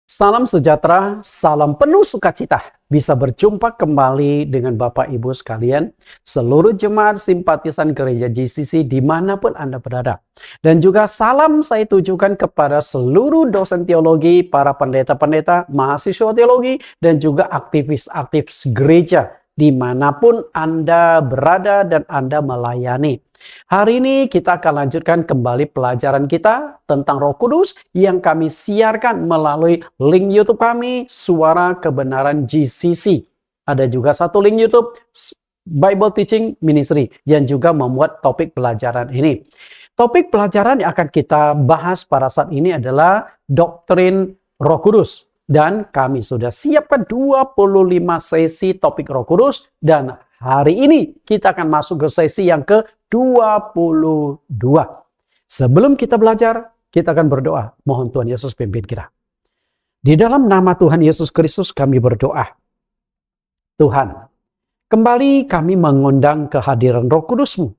Salam sejahtera, salam penuh sukacita. Bisa berjumpa kembali dengan Bapak Ibu sekalian, seluruh jemaat simpatisan gereja GCC dimanapun Anda berada. Dan juga salam saya tujukan kepada seluruh dosen teologi, para pendeta-pendeta, mahasiswa teologi, dan juga aktivis-aktivis gereja dimanapun Anda berada dan Anda melayani. Hari ini kita akan lanjutkan kembali pelajaran kita tentang Roh Kudus yang kami siarkan melalui link YouTube kami, Suara Kebenaran GCC. Ada juga satu link YouTube, Bible Teaching Ministry, yang juga membuat topik pelajaran ini. Topik pelajaran yang akan kita bahas pada saat ini adalah doktrin Roh Kudus. Dan kami sudah siapkan 25 sesi topik Roh Kudus, dan hari ini kita akan masuk ke sesi yang ke-22. Sebelum kita belajar, kita akan berdoa. Mohon Tuhan Yesus pimpin kita. Di dalam nama Tuhan Yesus Kristus kami berdoa. Tuhan, kembali kami mengundang kehadiran Roh Kudus-Mu.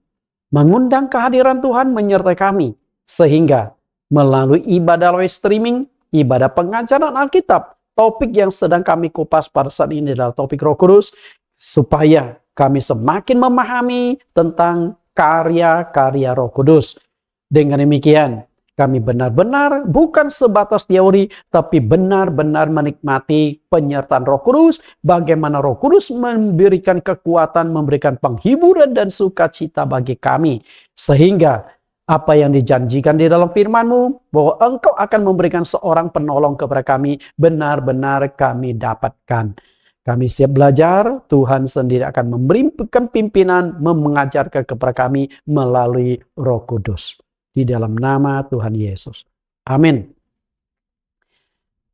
Mengundang kehadiran Tuhan menyertai kami. Sehingga melalui ibadah live streaming, ibadah pengajaran Alkitab, topik yang sedang kami kupas pada saat ini adalah topik Roh Kudus, supaya kami semakin memahami tentang karya-karya Roh Kudus. Dengan demikian, kami benar-benar bukan sebatas teori, tapi benar-benar menikmati penyertaan Roh Kudus, bagaimana Roh Kudus memberikan kekuatan, memberikan penghiburan dan sukacita bagi kami. Sehingga apa yang dijanjikan di dalam firman-Mu, bahwa Engkau akan memberikan seorang penolong kepada kami, benar-benar kami dapatkan. Kami siap belajar, Tuhan sendiri akan memberikan pimpinan, mengajarkan kepada kami melalui Roh Kudus. Di dalam nama Tuhan Yesus. Amin.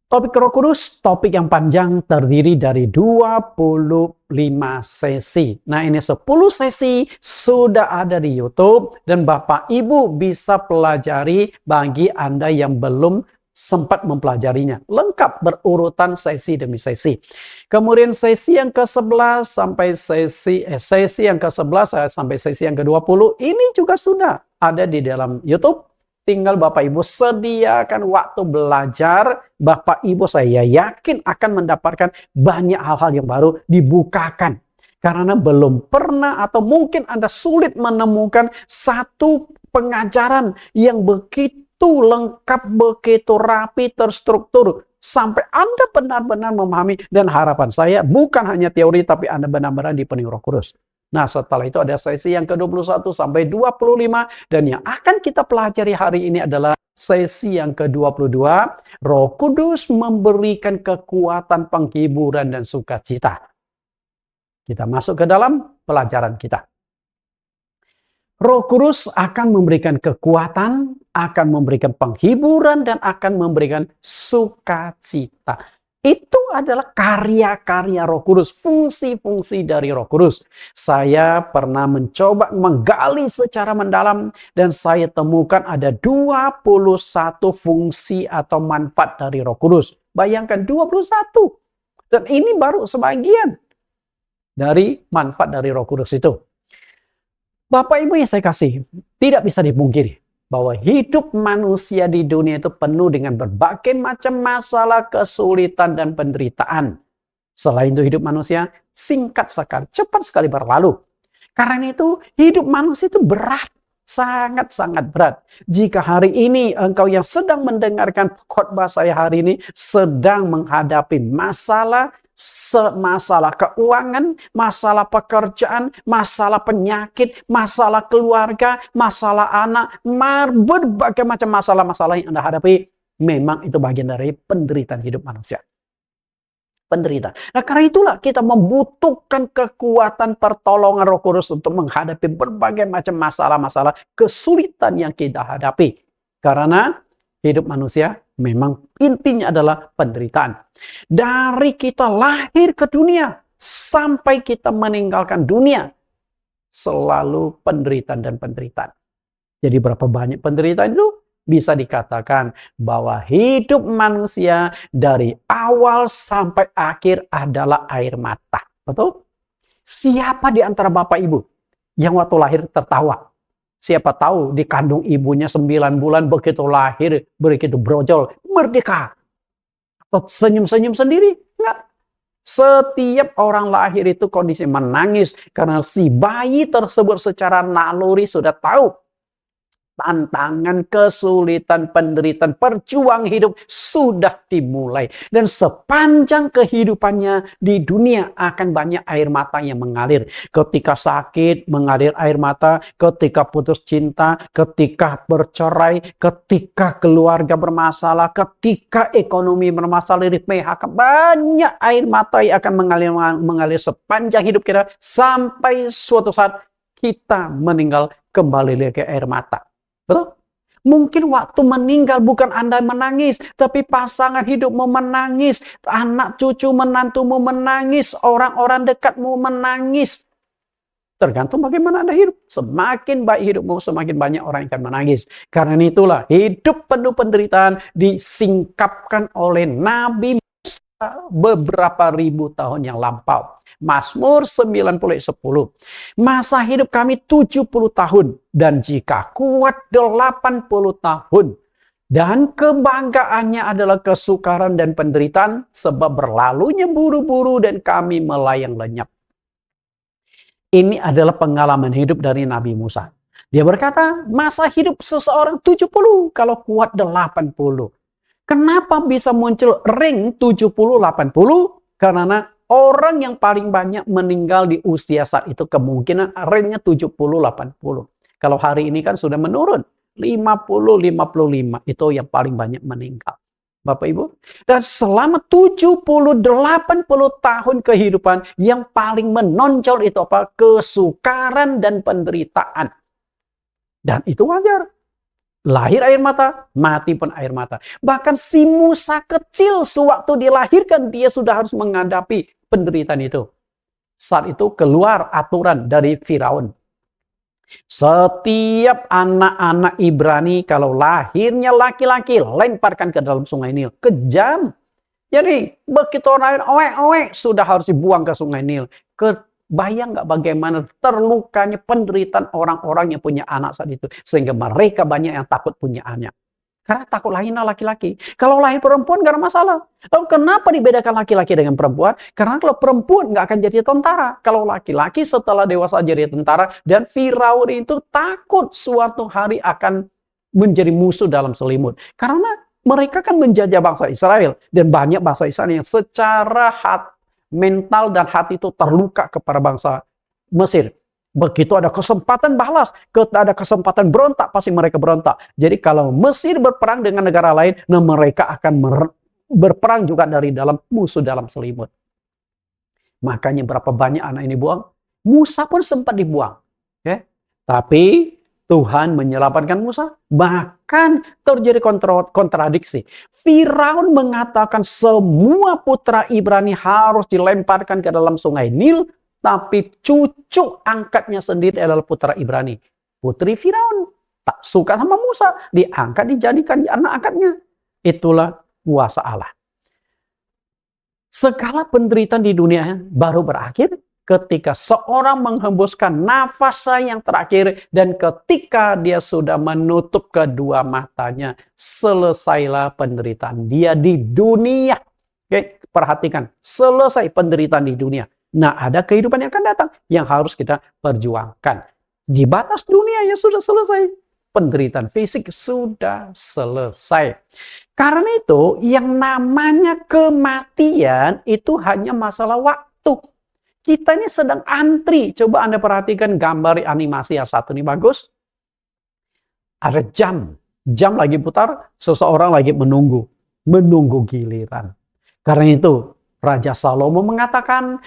Topik Roh Kudus, topik yang panjang, terdiri dari 25 sesi. Nah, ini 10 sesi sudah ada di YouTube, dan Bapak Ibu bisa pelajari bagi Anda yang belum sempat mempelajarinya. Lengkap berurutan sesi demi sesi. Kemudian sesi yang ke-11 sampai sesi yang ke-11 sampai sesi yang ke-20 ini juga sudah ada di dalam YouTube. Tinggal Bapak Ibu sediakan waktu belajar. Bapak Ibu saya yakin akan mendapatkan banyak hal-hal yang baru dibukakan. Karena belum pernah atau mungkin Anda sulit menemukan satu pengajaran yang begitu lengkap, begitu rapi, terstruktur. Sampai Anda benar-benar memahami, dan harapan saya bukan hanya teori, tapi Anda benar-benar dipenuhi Roh Kudus. Nah, setelah itu ada sesi yang ke-21 sampai 25, dan yang akan kita pelajari hari ini adalah sesi yang ke-22. Roh Kudus memberikan kekuatan, penghiburan, dan sukacita. Kita masuk ke dalam pelajaran kita. Roh Kudus akan memberikan kekuatan, akan memberikan penghiburan, dan akan memberikan sukacita. Itu adalah karya-karya Roh Kudus, fungsi-fungsi dari Roh Kudus. Saya pernah mencoba menggali secara mendalam, dan saya temukan ada 21 fungsi atau manfaat dari Roh Kudus. Bayangkan 21. Dan ini baru sebagian dari manfaat dari Roh Kudus itu. Bapak Ibu yang saya kasih, tidak bisa dipungkiri bahwa hidup manusia di dunia itu penuh dengan berbagai macam masalah, kesulitan, dan penderitaan. Selain itu hidup manusia singkat sekali, cepat sekali berlalu. Karena itu hidup manusia itu berat, sangat-sangat berat. Jika hari ini engkau yang sedang mendengarkan khotbah saya hari ini sedang menghadapi masalah keuangan, masalah pekerjaan, masalah penyakit, masalah keluarga, masalah anak, berbagai macam masalah-masalah yang Anda hadapi, memang itu bagian dari penderitaan hidup manusia. Penderitaan. Nah, karena itulah kita membutuhkan kekuatan pertolongan Roh Kudus untuk menghadapi berbagai macam masalah-masalah kesulitan yang kita hadapi. Karena hidup manusia memang intinya adalah penderitaan. Dari kita lahir ke dunia sampai kita meninggalkan dunia, selalu penderitaan dan penderitaan. Jadi berapa banyak penderitaan itu? Bisa dikatakan bahwa hidup manusia dari awal sampai akhir adalah air mata. Betul? Siapa di antara Bapak Ibu yang waktu lahir tertawa? Siapa tahu di kandung ibunya 9 bulan begitu lahir, begitu brojol, merdeka. Atau senyum-senyum sendiri? Enggak. Setiap orang lahir itu kondisi menangis karena si bayi tersebut secara naluri sudah tahu tantangan, kesulitan, penderitaan, perjuang hidup sudah dimulai. Dan sepanjang kehidupannya di dunia akan banyak air mata yang mengalir. Ketika sakit, mengalir air mata. Ketika putus cinta, ketika bercerai, ketika keluarga bermasalah, ketika ekonomi bermasalah, di PHK. Banyak air mata yang akan mengalir sepanjang hidup kita. Sampai suatu saat kita meninggal, kembali lagi ke air mata. Betul? Mungkin waktu meninggal bukan Anda menangis, tapi pasangan hidupmu menangis, anak cucu menantumu menangis, orang-orang dekatmu menangis. Tergantung bagaimana Anda hidup. Semakin baik hidupmu, semakin banyak orang yang akan menangis. Karena itulah hidup penuh penderitaan disingkapkan oleh Nabi Musa beberapa ribu tahun yang lampau. Mazmur 90:10. Masa hidup kami 70 tahun dan jika kuat 80 tahun. Dan kebanggaannya adalah kesukaran dan penderitaan sebab berlalunya buru-buru dan kami melayang lenyap. Ini adalah pengalaman hidup dari Nabi Musa. Dia berkata, masa hidup seseorang 70 kalau kuat 80. Kenapa bisa muncul ring 70-80? Karena orang yang paling banyak meninggal di usia saat itu kemungkinan ringnya 70-80. Kalau hari ini kan sudah menurun. 50-55 itu yang paling banyak meninggal. Bapak Ibu. Dan selama 70-80 tahun kehidupan yang paling menonjol itu apa? Kesukaran dan penderitaan. Dan itu wajar. Lahir air mata, mati pun air mata. Bahkan si Musa kecil sewaktu dilahirkan dia sudah harus menghadapi penderitaan itu. Saat itu keluar aturan dari Firaun. Setiap anak-anak Ibrani kalau lahirnya laki-laki lemparkan ke dalam sungai Nil. Kejam. Jadi begitu lahir owek-owek sudah harus dibuang ke sungai Nil. Bayang nggak bagaimana terlukanya penderitaan orang-orang yang punya anak saat itu. Sehingga mereka banyak yang takut punya anak. Karena takut lahirnya laki-laki. Kalau lahir perempuan nggak ada masalah. Lalu kenapa dibedakan laki-laki dengan perempuan? Karena kalau perempuan nggak akan jadi tentara. Kalau laki-laki setelah dewasa jadi tentara. Dan Firaun itu takut suatu hari akan menjadi musuh dalam selimut. Karena mereka kan menjajah bangsa Israel. Dan banyak bangsa Israel yang secara mental dan hati itu terluka kepada bangsa Mesir. Begitu ada kesempatan balas, ada kesempatan berontak, pasti mereka berontak. Jadi kalau Mesir berperang dengan negara lain, nah mereka akan berperang juga dari dalam musuh dalam selimut. Makanya berapa banyak anak ini buang? Musa pun sempat dibuang. Okay? Tapi Tuhan menyelamatkan Musa. Bahkan terjadi kontradiksi. Firaun mengatakan semua putra Ibrani harus dilemparkan ke dalam sungai Nil. Tapi cucu angkatnya sendiri adalah putra Ibrani. Putri Firaun tak suka sama Musa. Diangkat, dijadikan anak angkatnya. Itulah kuasa Allah. Segala penderitaan di dunia baru berakhir ketika seorang menghembuskan nafasnya yang terakhir. Dan ketika dia sudah menutup kedua matanya. Selesailah penderitaan dia di dunia. Oke, perhatikan. Selesai penderitaan di dunia. Nah, ada kehidupan yang akan datang yang harus kita perjuangkan. Di batas dunia yang sudah selesai. Penderitaan fisik sudah selesai. Karena itu, yang namanya kematian itu hanya masalah waktu. Kita ini sedang antri. Coba Anda perhatikan gambar animasi yang satu ini bagus. Ada jam. Jam lagi putar, seseorang lagi menunggu. Menunggu giliran. Karena itu, Raja Salomo mengatakan,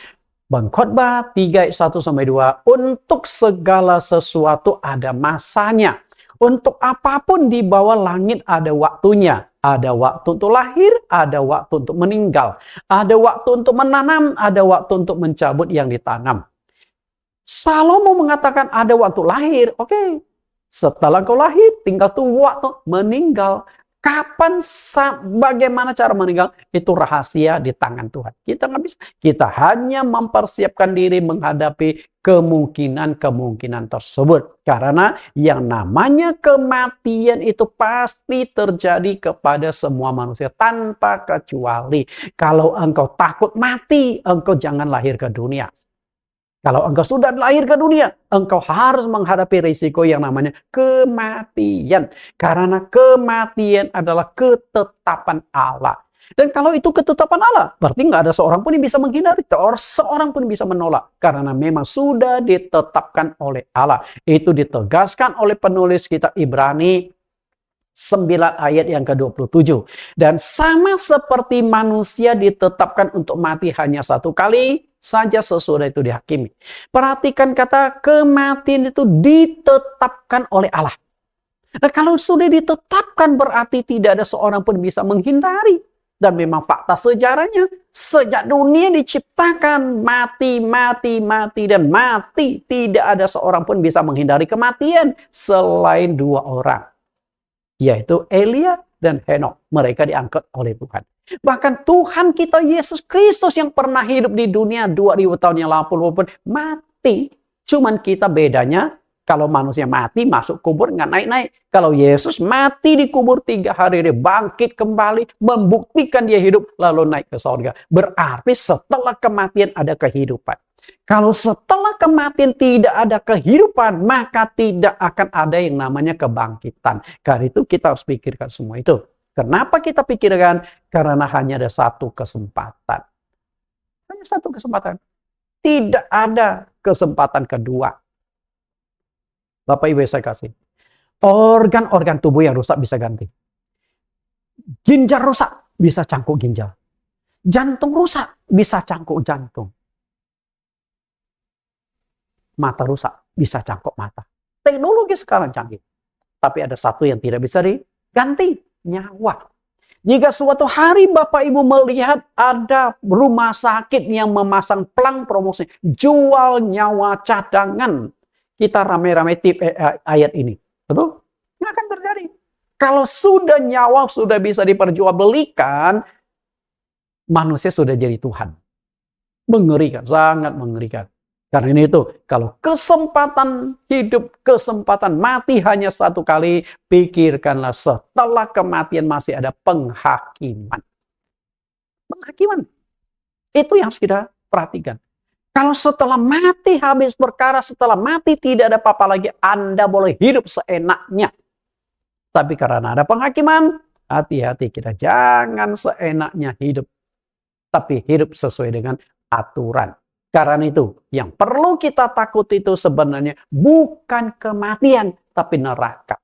Pengkhotbah 3:1-2, untuk segala sesuatu ada masanya. Untuk apapun di bawah langit ada waktunya. Ada waktu untuk lahir, ada waktu untuk meninggal. Ada waktu untuk menanam, ada waktu untuk mencabut yang ditanam. Salomo mengatakan ada waktu lahir. Oke. Setelah kau lahir, tinggal tunggu waktu meninggal. Kapan, bagaimana cara meninggal, itu rahasia di tangan Tuhan. Kita nggak bisa. Kita hanya mempersiapkan diri menghadapi kemungkinan-kemungkinan tersebut. Karena yang namanya kematian itu pasti terjadi kepada semua manusia tanpa kecuali. Kalau engkau takut mati, engkau jangan lahir ke dunia. Kalau engkau sudah lahir ke dunia, engkau harus menghadapi risiko yang namanya kematian. Karena kematian adalah ketetapan Allah. Dan kalau itu ketetapan Allah, berarti nggak ada seorang pun yang bisa menghindari. Seorang pun bisa menolak. Karena memang sudah ditetapkan oleh Allah. Itu ditegaskan oleh penulis kitab Ibrani 9 ayat yang ke-27. Dan sama seperti manusia ditetapkan untuk mati hanya satu kali saja sesudah itu dihakimi. Perhatikan kata kematian itu ditetapkan oleh Allah. Nah, kalau sudah ditetapkan berarti tidak ada seorang pun bisa menghindari. Dan memang fakta sejarahnya, sejak dunia diciptakan, mati, dan mati. Tidak ada seorang pun bisa menghindari kematian selain 2 orang. Yaitu Elia dan Henokh. Mereka diangkat oleh Tuhan. Bahkan Tuhan kita Yesus Kristus yang pernah hidup di dunia 2000 tahun yang lalu pun mati. Cuman kita bedanya, kalau manusia mati masuk kubur nggak naik-naik. Kalau Yesus mati di kubur 3 hari, dia bangkit kembali, membuktikan dia hidup lalu naik ke surga. Berarti setelah kematian ada kehidupan. Kalau setelah kematian tidak ada kehidupan, maka tidak akan ada yang namanya kebangkitan. Karena itu kita harus pikirkan semua itu. Kenapa kita pikirkan? Karena hanya ada satu kesempatan. Hanya satu kesempatan. Tidak ada kesempatan kedua. Bapak Ibu saya kasih. Organ-organ tubuh yang rusak bisa ganti. Ginjal rusak, bisa cangkuk ginjal. Jantung rusak, bisa cangkuk jantung. Mata rusak, bisa cangkuk mata. Teknologi sekarang canggih. Tapi ada satu yang tidak bisa diganti. Nyawa. Jika suatu hari Bapak Ibu melihat ada rumah sakit yang memasang pelang promosi, jual nyawa cadangan, kita rame-rame tip ayat ini. Betul? Nggak akan terjadi. Kalau sudah nyawa sudah bisa diperjualbelikan, manusia sudah jadi Tuhan. Mengerikan, sangat mengerikan. Karena ini itu, kalau kesempatan hidup, kesempatan mati hanya satu kali, pikirkanlah setelah kematian masih ada penghakiman. Penghakiman. Itu yang harus kita perhatikan. Kalau setelah mati habis perkara, setelah mati tidak ada apa-apa lagi, Anda boleh hidup seenaknya. Tapi karena ada penghakiman, hati-hati kita jangan seenaknya hidup. Tapi hidup sesuai dengan aturan. Karena itu, yang perlu kita takut itu sebenarnya bukan kematian, tapi neraka.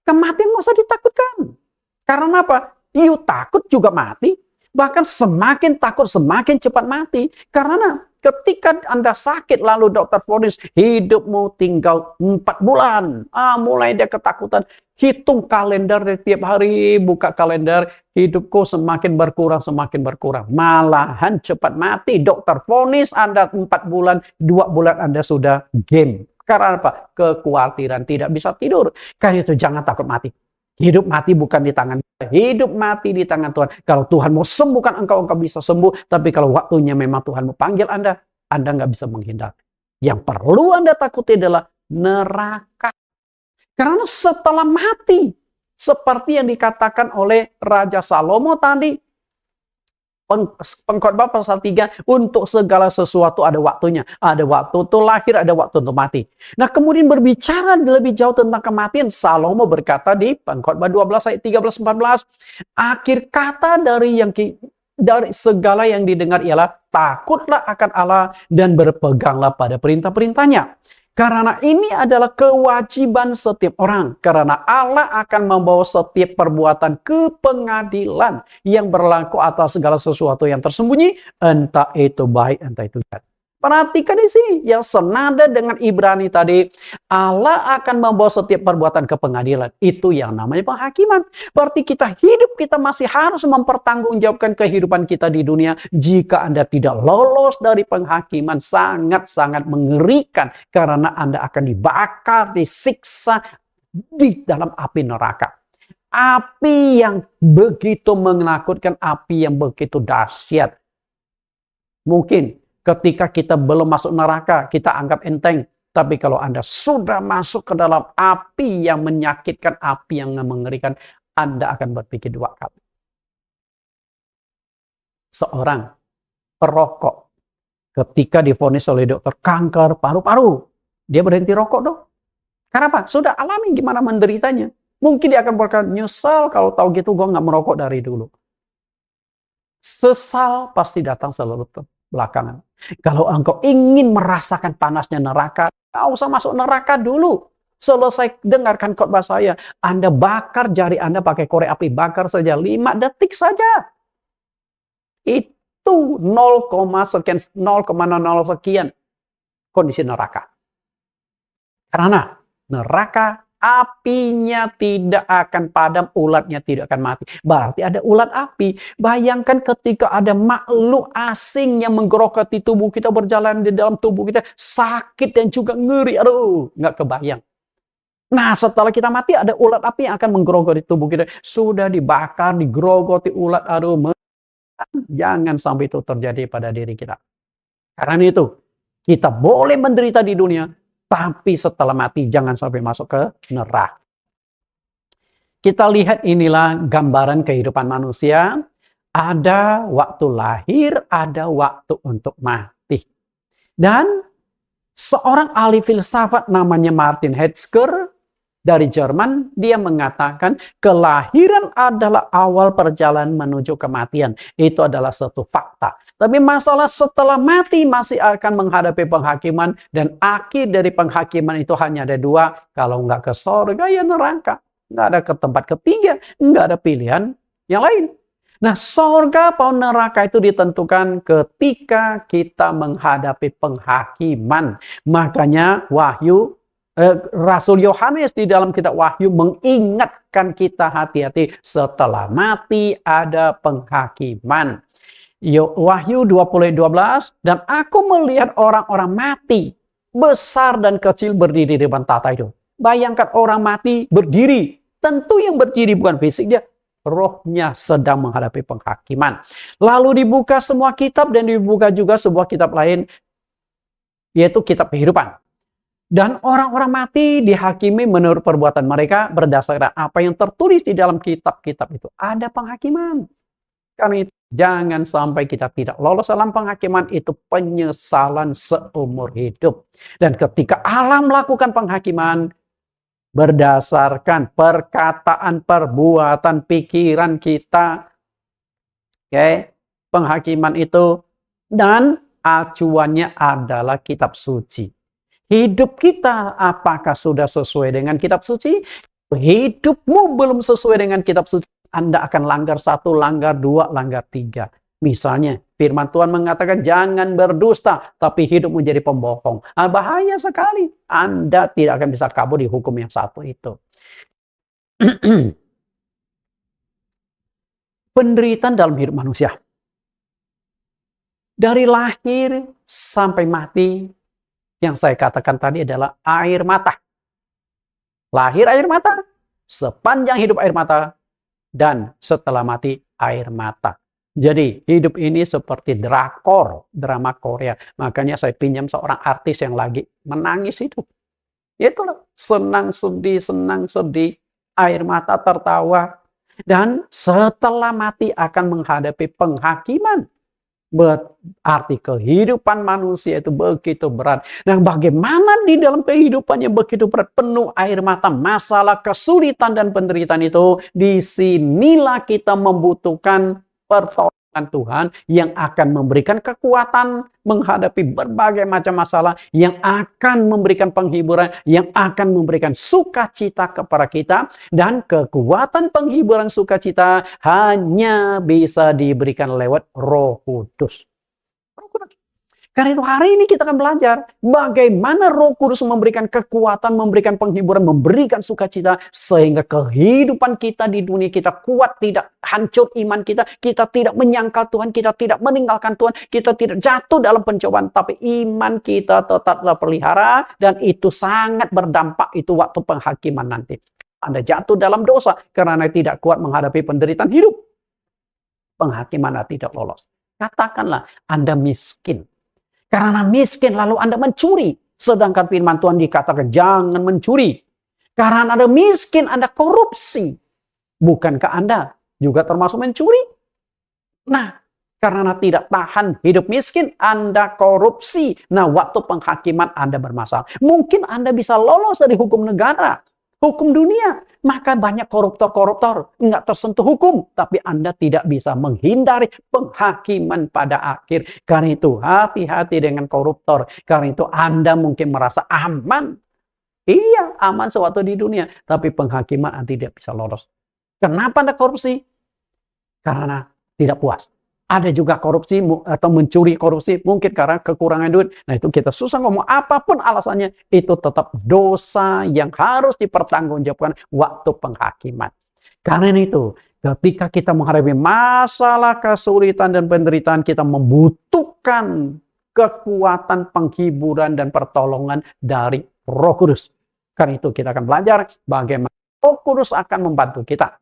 Kematian nggak usah ditakutkan. Karena apa? You takut juga mati. Bahkan semakin takut, semakin cepat mati. Karena ketika Anda sakit, lalu dokter vonis, hidupmu tinggal 4 bulan. Mulai dia ketakutan. Hitung kalender tiap hari, buka kalender, hidupku semakin berkurang, semakin berkurang. Malahan cepat mati. Dokter vonis Anda 4 bulan, 2 bulan Anda sudah game. Karena apa? Kekhawatiran, tidak bisa tidur. Karena itu jangan takut mati. Hidup mati bukan di tangan kita. Hidup mati di tangan Tuhan. Kalau Tuhan mau sembuhkan engkau bisa sembuh. Tapi kalau waktunya memang Tuhan mau panggil Anda nggak bisa menghindar. Yang perlu Anda takuti adalah neraka. Karena setelah mati, seperti yang dikatakan oleh Raja Salomo tadi, Pengkhotbah pasal 3, untuk segala sesuatu ada waktunya. Ada waktu untuk lahir, ada waktu untuk mati. Nah, kemudian berbicara lebih jauh tentang kematian, Salomo berkata di Pengkhotbah 12 ayat 13-14, akhir kata dari segala yang didengar ialah takutlah akan Allah dan berpeganglah pada perintah-perintahnya. Karena ini adalah kewajiban setiap orang. Karena Allah akan membawa setiap perbuatan ke pengadilan yang berlaku atas segala sesuatu yang tersembunyi. Entah itu baik, entah itu jahat. Perhatikan di sini, yang senada dengan Ibrani tadi, Allah akan membawa setiap perbuatan ke pengadilan. Itu yang namanya penghakiman. Berarti kita hidup, kita masih harus mempertanggungjawabkan kehidupan kita di dunia. Jika Anda tidak lolos dari penghakiman, sangat-sangat mengerikan. Karena Anda akan dibakar, disiksa di dalam api neraka. api yang begitu menakutkan, api yang begitu dahsyat. Mungkin ketika kita belum masuk neraka, kita anggap enteng. Tapi kalau Anda sudah masuk ke dalam api yang menyakitkan, api yang mengerikan, Anda akan berpikir dua kali. Seorang perokok, ketika divonis oleh dokter kanker paru-paru, dia berhenti rokok dong. Karena apa? Sudah alami gimana menderitanya. Mungkin dia akan berkata, nyesal kalau tahu gitu gue nggak merokok dari dulu. Sesal pasti datang selalu belakangan. Kalau engkau ingin merasakan panasnya neraka, nggak usah masuk neraka dulu. Selesai dengarkan khotbah saya, Anda bakar jari Anda pakai korek api, bakar saja 5 detik saja. Itu 0, sekian, 0,00 sekian kondisi neraka. Karena neraka apinya tidak akan padam, ulatnya tidak akan mati. Berarti ada ulat api. Bayangkan ketika ada makhluk asing yang menggerogoti tubuh kita, berjalan di dalam tubuh kita, sakit dan juga ngeri. Aduh, nggak kebayang. Nah, setelah kita mati ada ulat api yang akan menggerogoti tubuh kita. Sudah dibakar, digerogoti ulat, aduh, jangan sampai itu terjadi pada diri kita. Karena itu, kita boleh menderita di dunia, tapi setelah mati jangan sampai masuk ke neraka. Kita lihat inilah gambaran kehidupan manusia. Ada waktu lahir, ada waktu untuk mati. Dan seorang ahli filsafat namanya Martin Heidegger dari Jerman, dia mengatakan kelahiran adalah awal perjalanan menuju kematian. Itu adalah satu fakta. Tapi masalah setelah mati masih akan menghadapi penghakiman, dan akhir dari penghakiman itu hanya ada 2. Kalau nggak ke surga, ya neraka. Nggak ada ke tempat ketiga, nggak ada pilihan yang lain. Nah, surga atau neraka itu ditentukan ketika kita menghadapi penghakiman. Makanya Rasul Yohanes di dalam kitab Wahyu mengingatkan kita hati-hati, setelah mati ada penghakiman. Wahyu 20:12, dan aku melihat orang-orang mati, besar dan kecil, berdiri di depan tahta itu. Bayangkan orang mati berdiri. Tentu yang berdiri bukan fisik dia, rohnya sedang menghadapi penghakiman. Lalu dibuka semua kitab dan dibuka juga sebuah kitab lain, yaitu kitab kehidupan. Dan orang-orang mati dihakimi menurut perbuatan mereka berdasarkan apa yang tertulis di dalam kitab-kitab itu. Ada penghakiman. Karena itu jangan sampai kita tidak lolos dalam penghakiman, itu penyesalan seumur hidup. Dan ketika Allah melakukan penghakiman berdasarkan perkataan, perbuatan, pikiran kita, penghakiman itu, dan acuannya adalah kitab suci. Hidup kita apakah sudah sesuai dengan kitab suci? Hidupmu belum sesuai dengan kitab suci, Anda akan langgar 1, langgar 2, langgar 3. Misalnya, firman Tuhan mengatakan jangan berdusta, tapi hidup menjadi pembohong. Bahaya sekali. Anda tidak akan bisa kabur di hukum yang satu itu. Penderitaan dalam hidup manusia. Dari lahir sampai mati, yang saya katakan tadi adalah air mata. Lahir air mata, sepanjang hidup air mata, dan setelah mati air mata. Jadi hidup ini seperti drakor, drama Korea. Makanya saya pinjam seorang artis yang lagi menangis itu. Itulah senang sedih, air mata tertawa. Dan setelah mati akan menghadapi penghakiman. Berarti kehidupan manusia itu begitu berat. Nah, bagaimana di dalam kehidupannya begitu berat, penuh air mata, masalah, kesulitan dan penderitaan itu, disinilah kita membutuhkan pertolongan Tuhan yang akan memberikan kekuatan menghadapi berbagai macam masalah, yang akan memberikan penghiburan, yang akan memberikan sukacita kepada kita. Dan kekuatan penghiburan sukacita hanya bisa diberikan lewat Roh Kudus. Karena itu hari ini kita akan belajar bagaimana Roh Kudus memberikan kekuatan, memberikan penghiburan, memberikan sukacita, sehingga kehidupan kita di dunia kita kuat, tidak hancur iman kita, kita tidak menyangkal Tuhan, kita tidak meninggalkan Tuhan, kita tidak jatuh dalam pencobaan, tapi iman kita tetap terpelihara, dan itu sangat berdampak itu waktu penghakiman nanti. Anda jatuh dalam dosa karena Anda tidak kuat menghadapi penderitaan hidup. Penghakiman Anda tidak lolos. Katakanlah Anda miskin. Karena miskin lalu Anda mencuri. Sedangkan firman Tuhan dikatakan jangan mencuri. Karena Anda miskin, Anda korupsi. Bukankah Anda juga termasuk mencuri? Nah, karena tidak tahan hidup miskin, Anda korupsi. Nah, waktu penghakiman Anda bermasalah. Mungkin Anda bisa lolos dari hukum negara, hukum dunia. Maka banyak koruptor-koruptor nggak tersentuh hukum. Tapi Anda tidak bisa menghindari penghakiman pada akhir. Karena itu hati-hati dengan koruptor. Karena itu Anda mungkin merasa aman. Iya, aman sewaktu di dunia. Tapi penghakiman Anda tidak bisa lolos. Kenapa Anda korupsi? Karena tidak puas. Ada juga korupsi atau mencuri korupsi mungkin karena kekurangan duit. Nah itu kita susah ngomong apapun alasannya. Itu tetap dosa yang harus dipertanggungjawabkan waktu penghakiman. Karena itu ketika kita menghadapi masalah kesulitan dan penderitaan, kita membutuhkan kekuatan penghiburan dan pertolongan dari Roh Kudus. Karena itu kita akan belajar bagaimana Roh Kudus akan membantu kita.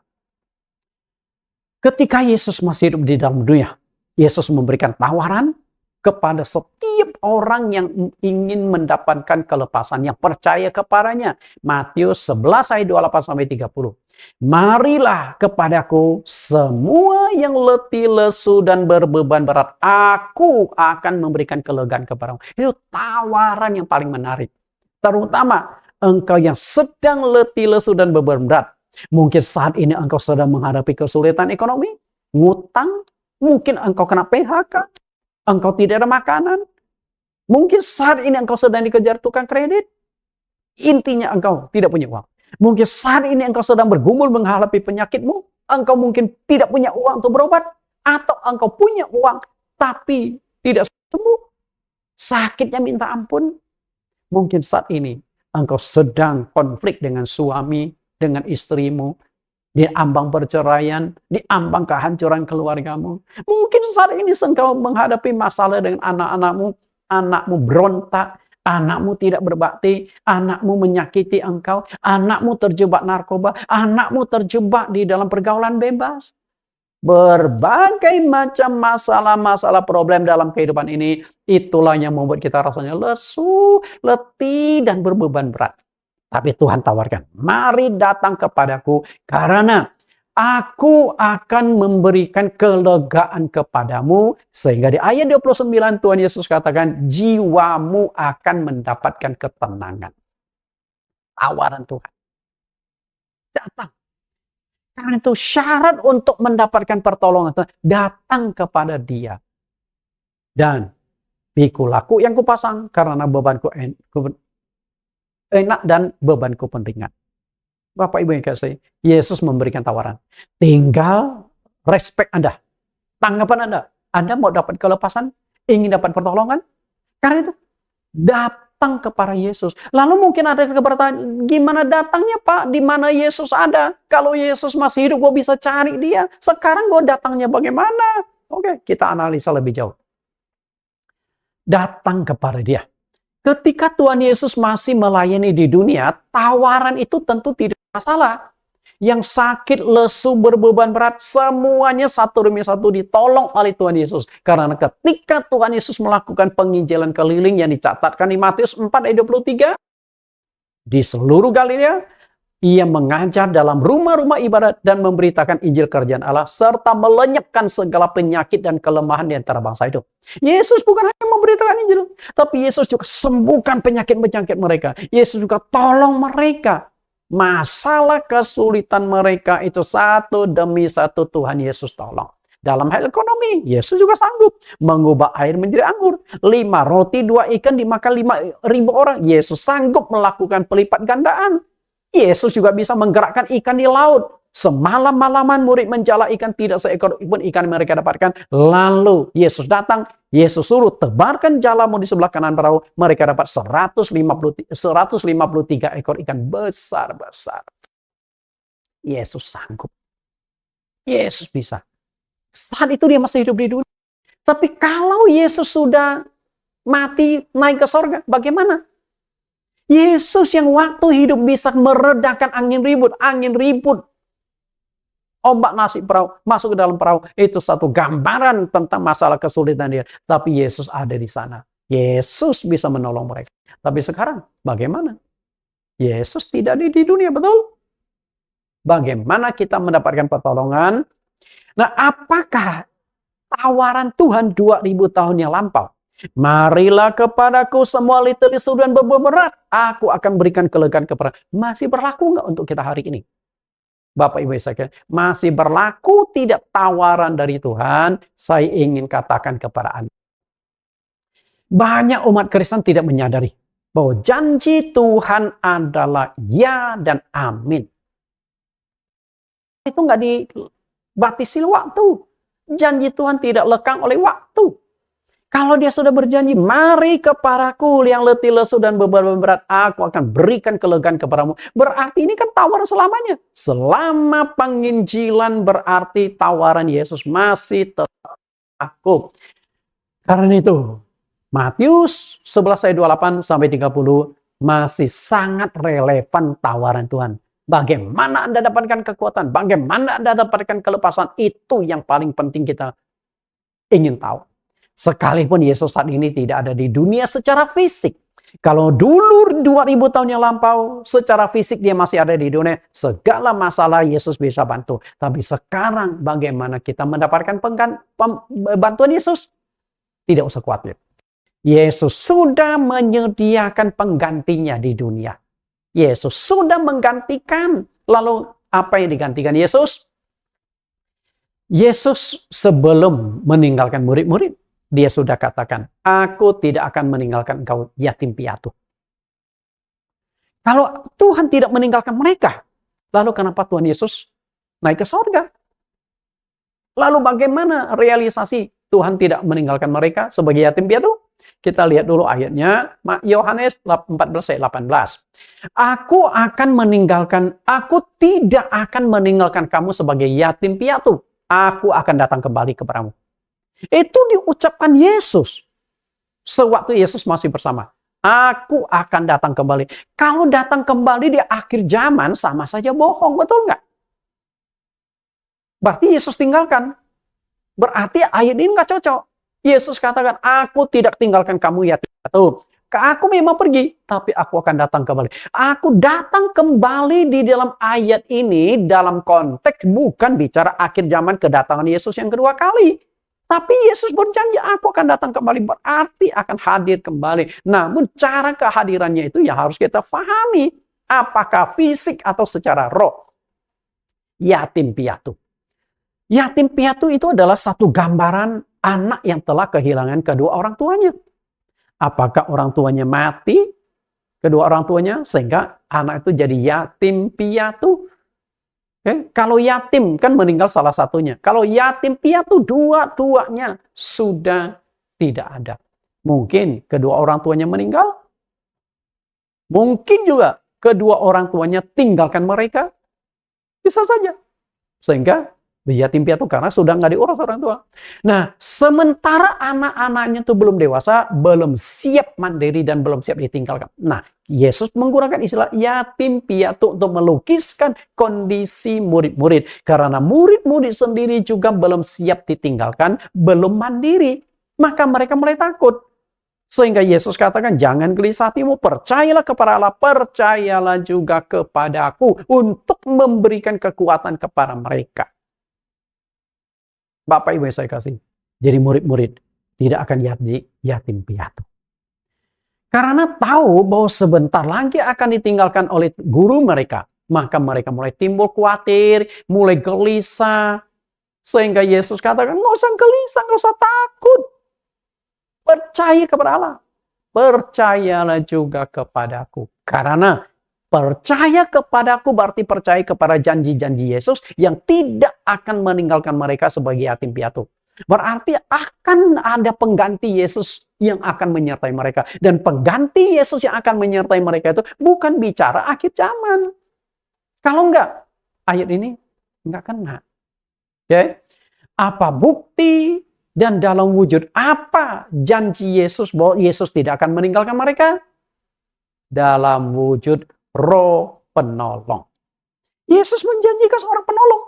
Ketika Yesus masih hidup di dalam dunia, Yesus memberikan tawaran kepada setiap orang yang ingin mendapatkan kelepasan, yang percaya kepadanya. Matius 11 ayat 28-30. Marilah kepadaku semua yang letih, lesu, dan berbeban berat. Aku akan memberikan kelegaan kepadamu. Itu tawaran yang paling menarik. Terutama engkau yang sedang letih, lesu, dan beban berat. Mungkin saat ini engkau sedang menghadapi kesulitan ekonomi, ngutang, mungkin engkau kena PHK, engkau tidak ada makanan. Mungkin saat ini engkau sedang dikejar tukang kredit, intinya engkau tidak punya uang. Mungkin saat ini engkau sedang bergumul menghadapi penyakitmu, engkau mungkin tidak punya uang untuk berobat, atau engkau punya uang tapi tidak sembuh, sakitnya minta ampun. Mungkin saat ini engkau sedang konflik dengan suami, dengan istrimu, di ambang perceraian, di ambang kehancuran keluargamu. Mungkin saat ini engkau menghadapi masalah dengan anak-anakmu, anakmu berontak, anakmu tidak berbakti, anakmu menyakiti engkau, anakmu terjebak narkoba, anakmu terjebak di dalam pergaulan bebas. Berbagai macam masalah-masalah problem dalam kehidupan ini, itulah yang membuat kita rasanya lesu, letih, dan berbeban berat. Tapi Tuhan tawarkan, mari datang kepadaku karena aku akan memberikan kelegaan kepadamu. Sehingga di ayat 29 Tuhan Yesus katakan, jiwamu akan mendapatkan ketenangan. Tawaran Tuhan. Datang. Karena itu syarat untuk mendapatkan pertolongan Tuhan, datang kepada Dia. Dan pikulah yang kupasang karena bebanku enak dan bebanku pun ringan. Bapak Ibu yang kasih, Yesus memberikan tawaran. Tinggal respect Anda. Tanggapan Anda. Anda mau dapat kelepasan? Ingin dapat pertolongan? Karena itu, datang kepada Yesus. Lalu mungkin ada pertanyaan, gimana datangnya Pak? Di mana Yesus ada? Kalau Yesus masih hidup, gue bisa cari Dia. Sekarang gue datangnya bagaimana? Oke, kita analisa lebih jauh. Datang kepada Dia. Ketika Tuhan Yesus masih melayani di dunia, tawaran itu tentu tidak masalah. Yang sakit, lesu, berbeban berat, semuanya satu demi satu ditolong oleh Tuhan Yesus. Karena ketika Tuhan Yesus melakukan penginjilan keliling yang dicatatkan di Matius 4 ayat 23, di seluruh Galilea, Ia mengajar dalam rumah-rumah ibadat dan memberitakan Injil kerajaan Allah serta melenyapkan segala penyakit dan kelemahan di antara bangsa itu. Yesus bukan hanya memberitakan Injil, tapi Yesus juga sembuhkan penyakit-penyakit mereka. Yesus juga tolong mereka. Masalah kesulitan mereka itu satu demi satu Tuhan Yesus tolong. Dalam hal ekonomi, Yesus juga sanggup mengubah air menjadi anggur. 5 roti, 2 ikan dimakan 5.000 orang. Yesus sanggup melakukan pelipat gandaan. Yesus juga bisa menggerakkan ikan di laut. Semalam-malaman murid menjala ikan, tidak seekor pun ikan mereka dapatkan. Lalu Yesus datang, Yesus suruh tebarkan jalamu di sebelah kanan perahu. Mereka dapat 153 ekor ikan besar-besar. Yesus sanggup. Yesus bisa. Saat itu dia masih hidup di dunia. Tapi kalau Yesus sudah mati naik ke sorga, bagaimana? Yesus yang waktu hidup bisa meredakan angin ribut. Ombak nasib perahu, masuk ke dalam perahu. Itu satu gambaran tentang masalah kesulitan dia. Tapi Yesus ada di sana. Yesus bisa menolong mereka. Tapi sekarang bagaimana? Yesus tidak ada di dunia, betul? Bagaimana kita mendapatkan pertolongan? Nah, apakah tawaran Tuhan 2000 tahun yang lampau? Marilah kepadaku semua litur-litur dan beban berat. Aku akan berikan kelegaan kepada. Masih berlaku nggak untuk kita hari ini? Bapak Ibu saya, masih berlaku tidak tawaran dari Tuhan? Saya ingin katakan kepada Anda. Banyak umat Kristen tidak menyadari bahwa janji Tuhan adalah ya dan amin. Itu nggak dibatasi waktu. Janji Tuhan tidak lekang oleh waktu. Kalau dia sudah berjanji, mari kepadaku yang letih lesu dan beban berat, aku akan berikan kelegaan kepadamu. Berarti ini kan tawaran selamanya. Selama penginjilan berarti tawaran Yesus masih tetap aku. Karena itu, Matius 11 ayat 28 sampai 30 masih sangat relevan tawaran Tuhan. Bagaimana Anda dapatkan kekuatan? Bagaimana Anda dapatkan kelepasan? Itu yang paling penting kita ingin tahu. Sekalipun Yesus saat ini tidak ada di dunia secara fisik. Kalau dulu 2000 tahun yang lampau, secara fisik dia masih ada di dunia. Segala masalah Yesus bisa bantu. Tapi sekarang bagaimana kita mendapatkan bantuan Yesus? Tidak usah khawatir. Yesus sudah menyediakan penggantinya di dunia. Yesus sudah menggantikan. Lalu apa yang digantikan Yesus? Yesus sebelum meninggalkan murid-murid, dia sudah katakan, aku tidak akan meninggalkan engkau yatim piatu. Kalau Tuhan tidak meninggalkan mereka, lalu kenapa Tuhan Yesus naik ke sorga? Lalu bagaimana realisasi Tuhan tidak meninggalkan mereka sebagai yatim piatu? Kita lihat dulu ayatnya, Yohanes 14 ayat 18. Aku tidak akan meninggalkan kamu sebagai yatim piatu. Aku akan datang kembali kepadamu. Itu diucapkan Yesus. Sewaktu Yesus masih bersama. Aku akan datang kembali. Kalau datang kembali di akhir zaman sama saja bohong, betul nggak? Berarti Yesus tinggalkan. Berarti ayat ini nggak cocok. Yesus katakan, aku tidak tinggalkan kamu yatim piatu. Aku memang pergi, tapi aku akan datang kembali. Aku datang kembali di dalam ayat ini dalam konteks bukan bicara akhir zaman kedatangan Yesus yang kedua kali. Tapi Yesus berjanji, aku akan datang kembali, berarti akan hadir kembali. Namun cara kehadirannya itu ya harus kita pahami. Apakah fisik atau secara roh? Yatim piatu. Yatim piatu itu adalah satu gambaran anak yang telah kehilangan kedua orang tuanya. Apakah orang tuanya mati, kedua orang tuanya, sehingga anak itu jadi yatim piatu? Kalau yatim kan meninggal salah satunya. Kalau yatim piatu dua-duanya sudah tidak ada. Mungkin kedua orang tuanya meninggal. Mungkin juga kedua orang tuanya tinggalkan mereka. Bisa saja. Sehingga yatim piatu karena sudah nggak diurus orang tua. Nah, sementara anak-anaknya itu belum dewasa, belum siap mandiri dan belum siap ditinggalkan. Nah, Yesus menggunakan istilah yatim piatu untuk melukiskan kondisi murid-murid. Karena murid-murid sendiri juga belum siap ditinggalkan, belum mandiri. Maka mereka mulai takut. Sehingga Yesus katakan, jangan gelisah hatimu, percayalah kepada Allah, percayalah juga kepada Aku untuk memberikan kekuatan kepada mereka. Bapak Ibu yang saya kasih, jadi murid-murid tidak akan jadi yatim piatu. Karena tahu bahwa sebentar lagi akan ditinggalkan oleh guru mereka, maka mereka mulai timbul khawatir, mulai gelisah. Sehingga Yesus katakan, nggak usah gelisah, nggak usah takut. Percaya kepada Allah. Percayalah juga kepadaku. Karena percaya kepadaku berarti percaya kepada janji-janji Yesus yang tidak akan meninggalkan mereka sebagai yatim piatu. Berarti akan ada pengganti Yesus yang akan menyertai mereka. Dan pengganti Yesus yang akan menyertai mereka itu bukan bicara akhir zaman. Kalau enggak, ayat ini enggak kena. Okay? Apa bukti dan dalam wujud apa janji Yesus bahwa Yesus tidak akan meninggalkan mereka? dalam wujud Roh penolong. Yesus menjanjikan seorang penolong.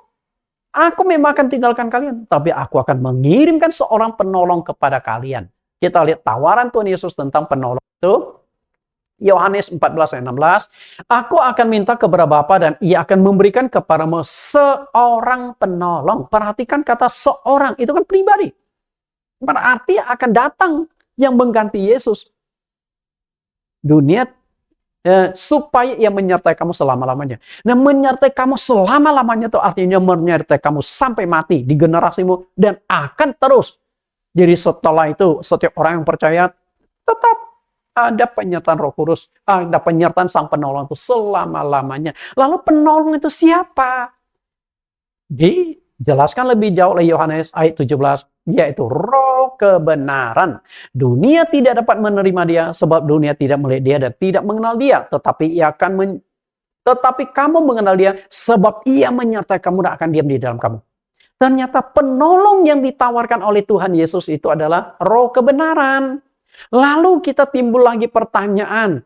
Aku memang akan tinggalkan kalian, tapi aku akan mengirimkan seorang penolong kepada kalian. Kita lihat tawaran Tuhan Yesus tentang penolong itu. Yohanes 14 ayat 16, aku akan minta kepada Bapa dan ia akan memberikan kepadamu seorang penolong. Perhatikan kata seorang, itu kan pribadi. Berarti akan datang yang mengganti Yesus. Dunia supaya ia menyertai kamu selama-lamanya. Nah, menyertai kamu selama-lamanya itu artinya menyertai kamu sampai mati di generasimu dan akan terus. Jadi setelah itu, setiap orang yang percaya tetap ada penyertaan Roh Kudus, ada penyertaan Sang Penolong itu selama-lamanya. Lalu penolong itu siapa? Dijelaskan lebih jauh oleh Yohanes ayat 17, yaitu Roh kebenaran. Dunia tidak dapat menerima dia sebab dunia tidak melihat dia dan tidak mengenal dia, tetapi kamu mengenal dia sebab ia menyertai kamu dan akan diam di dalam kamu. Ternyata penolong yang ditawarkan oleh Tuhan Yesus itu adalah Roh kebenaran. Lalu kita timbul lagi pertanyaan.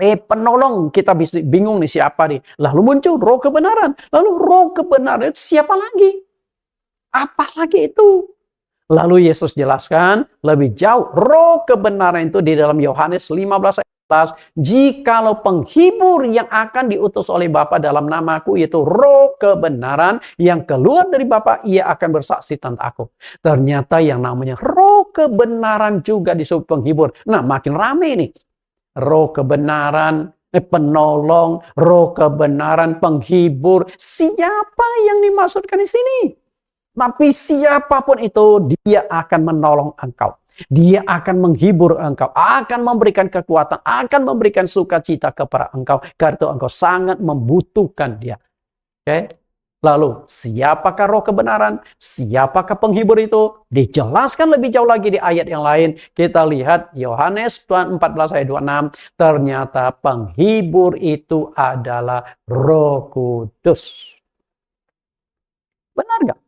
Penolong, kita bisa bingung nih siapa nih. Lalu muncul Roh kebenaran. Lalu Roh kebenaran itu siapa lagi? Apa lagi itu? Lalu Yesus jelaskan lebih jauh. Roh kebenaran itu di dalam Yohanes 15 ayat 11. Jikalau penghibur yang akan diutus oleh Bapa dalam namaku, yaitu Roh kebenaran yang keluar dari Bapa, ia akan bersaksi tentang aku. Ternyata yang namanya Roh kebenaran juga disebut penghibur. Nah, makin rame nih. Roh kebenaran, penolong, Roh kebenaran, penghibur. Siapa yang dimaksudkan di sini? Tapi siapapun itu, dia akan menolong engkau. Dia akan menghibur engkau, akan memberikan kekuatan, akan memberikan sukacita kepada engkau. Karena itu engkau sangat membutuhkan dia. Oke? Lalu, siapakah Roh kebenaran? Siapakah penghibur itu? Dijelaskan lebih jauh lagi di ayat yang lain. Kita lihat Yohanes 14 ayat 26. Ternyata penghibur itu adalah Roh Kudus. Benar nggak?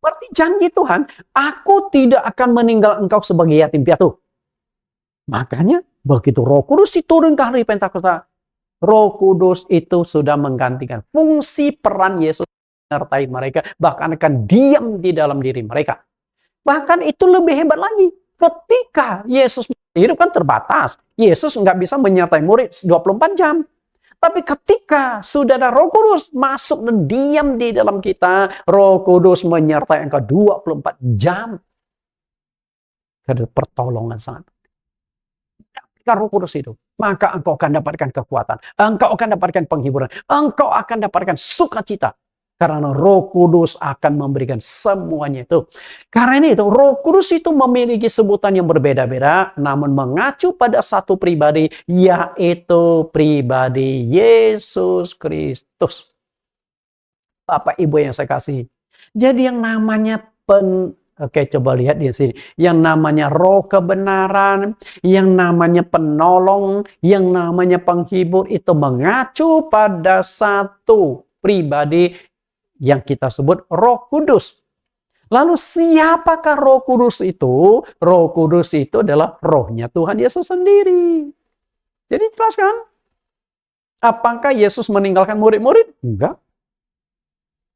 Berarti janji Tuhan, aku tidak akan meninggal engkau sebagai yatim piatu. Makanya begitu Roh Kudus turun ke hari Pentakosta, Roh Kudus itu sudah menggantikan fungsi peran Yesus menyertai mereka, bahkan akan diam di dalam diri mereka. Bahkan itu lebih hebat lagi. Ketika Yesus hidup kan terbatas. Yesus nggak bisa menyertai murid 24 jam. Tapi ketika sudah ada Roh Kudus masuk dan diam di dalam kita, Roh Kudus menyertai engkau 24 jam. Ada pertolongan sangat. Dapatkan Roh Kudus itu, maka engkau akan dapatkan kekuatan. Engkau akan dapatkan penghiburan. Engkau akan dapatkan sukacita. Karena Roh Kudus akan memberikan semuanya itu. Karena itu Roh Kudus itu memiliki sebutan yang berbeda-beda, namun mengacu pada satu pribadi, yaitu pribadi Yesus Kristus. Bapak Ibu yang saya kasih. Jadi yang namanya Oke, coba lihat di sini. Yang namanya Roh kebenaran, yang namanya penolong, yang namanya penghibur itu mengacu pada satu pribadi yang kita sebut Roh Kudus. Lalu siapakah Roh Kudus itu? Roh Kudus itu adalah rohnya Tuhan Yesus sendiri. Jadi jelaskan. Apakah Yesus meninggalkan murid-murid? Enggak.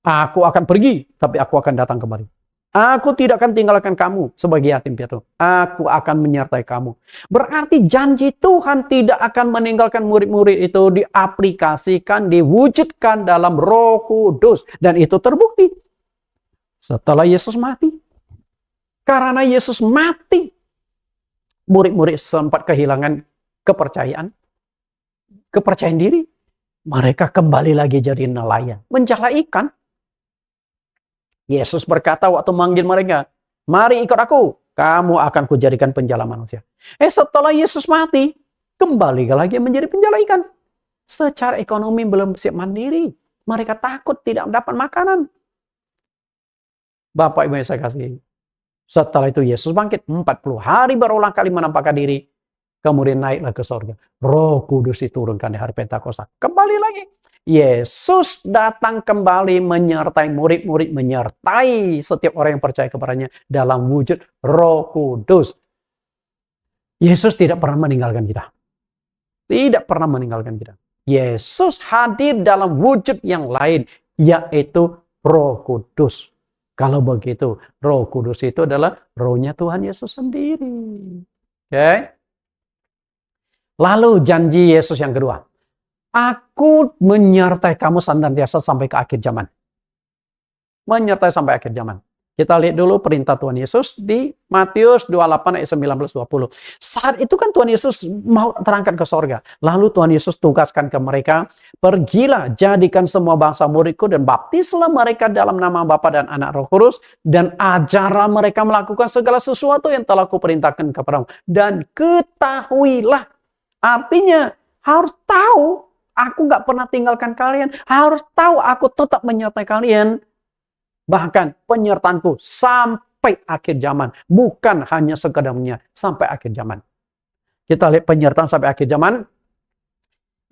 Aku akan pergi, tapi aku akan datang kembali. Aku tidak akan tinggalkan kamu sebagai yatim piatu. Aku akan menyertai kamu. Berarti janji Tuhan tidak akan meninggalkan murid-murid itu diaplikasikan, diwujudkan dalam Roh Kudus. Dan itu terbukti setelah Yesus mati. Karena Yesus mati, murid-murid sempat kehilangan kepercayaan diri. Mereka kembali lagi jadi nelayan, menjala ikan. Yesus berkata waktu manggil mereka, mari ikut aku, kamu akan kujadikan penjala manusia. Setelah Yesus mati, kembali lagi menjadi penjala ikan. Secara ekonomi belum siap mandiri. Mereka takut tidak mendapat makanan. Bapak Ibu yang saya kasih. Setelah itu Yesus bangkit, 40 hari berulang kali menampakkan diri. Kemudian naiklah ke surga. Roh Kudus diturunkan di hari Pentakosta. Kembali lagi. Yesus datang kembali menyertai murid-murid, menyertai setiap orang yang percaya kepadanya dalam wujud Roh Kudus. Yesus tidak pernah meninggalkan kita. tidak pernah meninggalkan kita. Yesus hadir dalam wujud yang lain, yaitu Roh Kudus. Kalau begitu, Roh Kudus itu adalah rohnya Tuhan Yesus sendiri. Oke? Lalu janji Yesus yang kedua. Aku menyertai kamu senantiasa sampai ke akhir zaman. Menyertai sampai akhir zaman. Kita lihat dulu perintah Tuhan Yesus di Matius 28 ayat 19-20. Saat itu kan Tuhan Yesus mau terangkat ke sorga. Lalu Tuhan Yesus tugaskan ke mereka, pergilah jadikan semua bangsa muridku dan baptislah mereka dalam nama Bapa dan Anak Roh Kudus, dan ajarlah mereka melakukan segala sesuatu yang telah kuperintahkan kepadamu. Dan ketahuilah, artinya harus tahu, aku gak pernah tinggalkan kalian. Harus tahu aku tetap menyertai kalian. Bahkan penyertaanku sampai akhir zaman. Bukan hanya sekedarnya sampai akhir zaman. Kita lihat penyertaan sampai akhir zaman.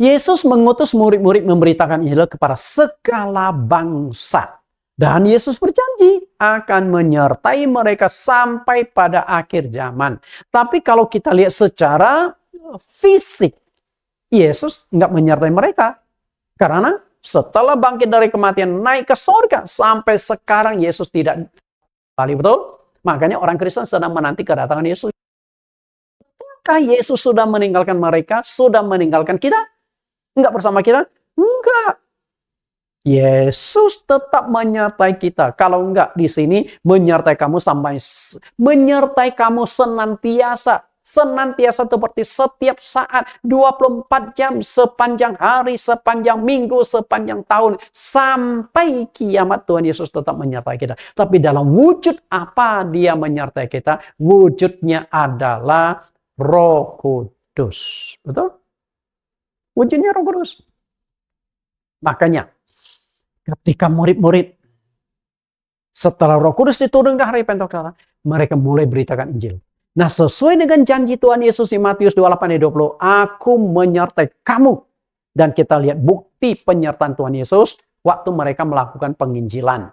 Yesus mengutus murid-murid memberitakan Injil kepada segala bangsa. Dan Yesus berjanji akan menyertai mereka sampai pada akhir zaman. Tapi kalau kita lihat secara fisik, Yesus nggak menyertai mereka. Karena setelah bangkit dari kematian, naik ke surga, sampai sekarang Yesus tidak kembali, betul? Makanya orang Kristen sedang menanti kedatangan Yesus. Apakah Yesus sudah meninggalkan mereka? Sudah meninggalkan kita? Enggak bersama kita? Enggak. Yesus tetap menyertai kita. Kalau enggak di sini, menyertai kamu senantiasa. Senantiasa seperti setiap saat, 24 jam, sepanjang hari, sepanjang minggu, sepanjang tahun. Sampai kiamat Tuhan Yesus tetap menyertai kita. Tapi dalam wujud apa dia menyertai kita? Wujudnya adalah Roh Kudus. Betul? Wujudnya Roh Kudus. Makanya, ketika murid-murid setelah Roh Kudus diturun di hari Pentakosta, mereka mulai beritakan Injil. Nah, sesuai dengan janji Tuhan Yesus di Matius 28 ayat 20, aku menyertai kamu. Dan kita lihat bukti penyertaan Tuhan Yesus waktu mereka melakukan penginjilan.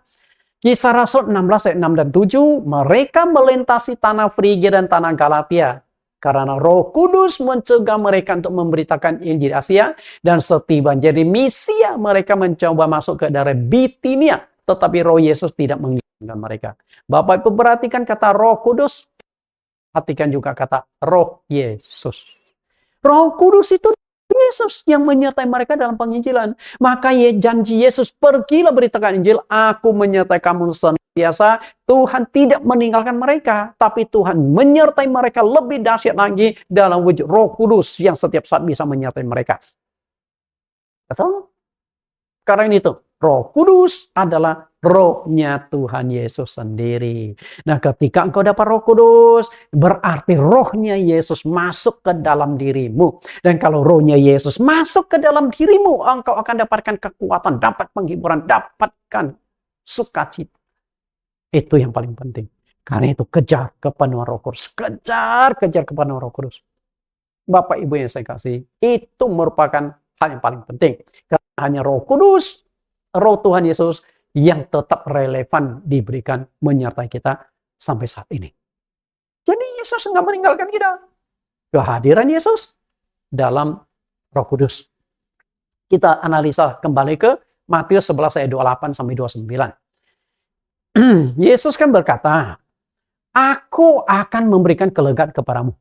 Kisah Rasul 16 ayat 6 dan 7, mereka melintasi tanah Frigia dan tanah Galatia. Karena Roh Kudus mencegah mereka untuk memberitakan Injil Asia. Dan setibanya di Misia, mereka mencoba masuk ke daerah Bitinia. Tetapi Roh Yesus tidak mengizinkan mereka. Bapak Ibu perhatikan kata Roh Kudus. Perhatikan juga kata Roh Yesus. Roh Kudus itu Yesus yang menyertai mereka dalam penginjilan. Maka janji Yesus, pergilah beritakan Injil, aku menyertai kamu senantiasa. Tuhan tidak meninggalkan mereka, tapi Tuhan menyertai mereka lebih dahsyat lagi dalam wujud Roh Kudus yang setiap saat bisa menyertai mereka. Betul? Karena itu, Roh Kudus adalah rohnya Tuhan Yesus sendiri. Nah, ketika engkau dapat Roh Kudus, berarti rohnya Yesus masuk ke dalam dirimu. Dan kalau rohnya Yesus masuk ke dalam dirimu, engkau akan dapatkan kekuatan, dapat penghiburan, dapatkan sukacita. Itu yang paling penting. Karena itu kejar kepenuhan Roh Kudus. Kejar kepenuhan Roh Kudus. Bapak Ibu yang saya kasih, itu merupakan hal yang paling penting. Karena hanya Roh Kudus, Roh Tuhan Yesus yang tetap relevan diberikan menyertai kita sampai saat ini. Jadi Yesus nggak meninggalkan kita. Kehadiran Yesus dalam Roh Kudus. Kita analisa kembali ke Matius 11 ayat 28 sampai 29. Yesus kan berkata, aku akan memberikan kelegaan kepadamu.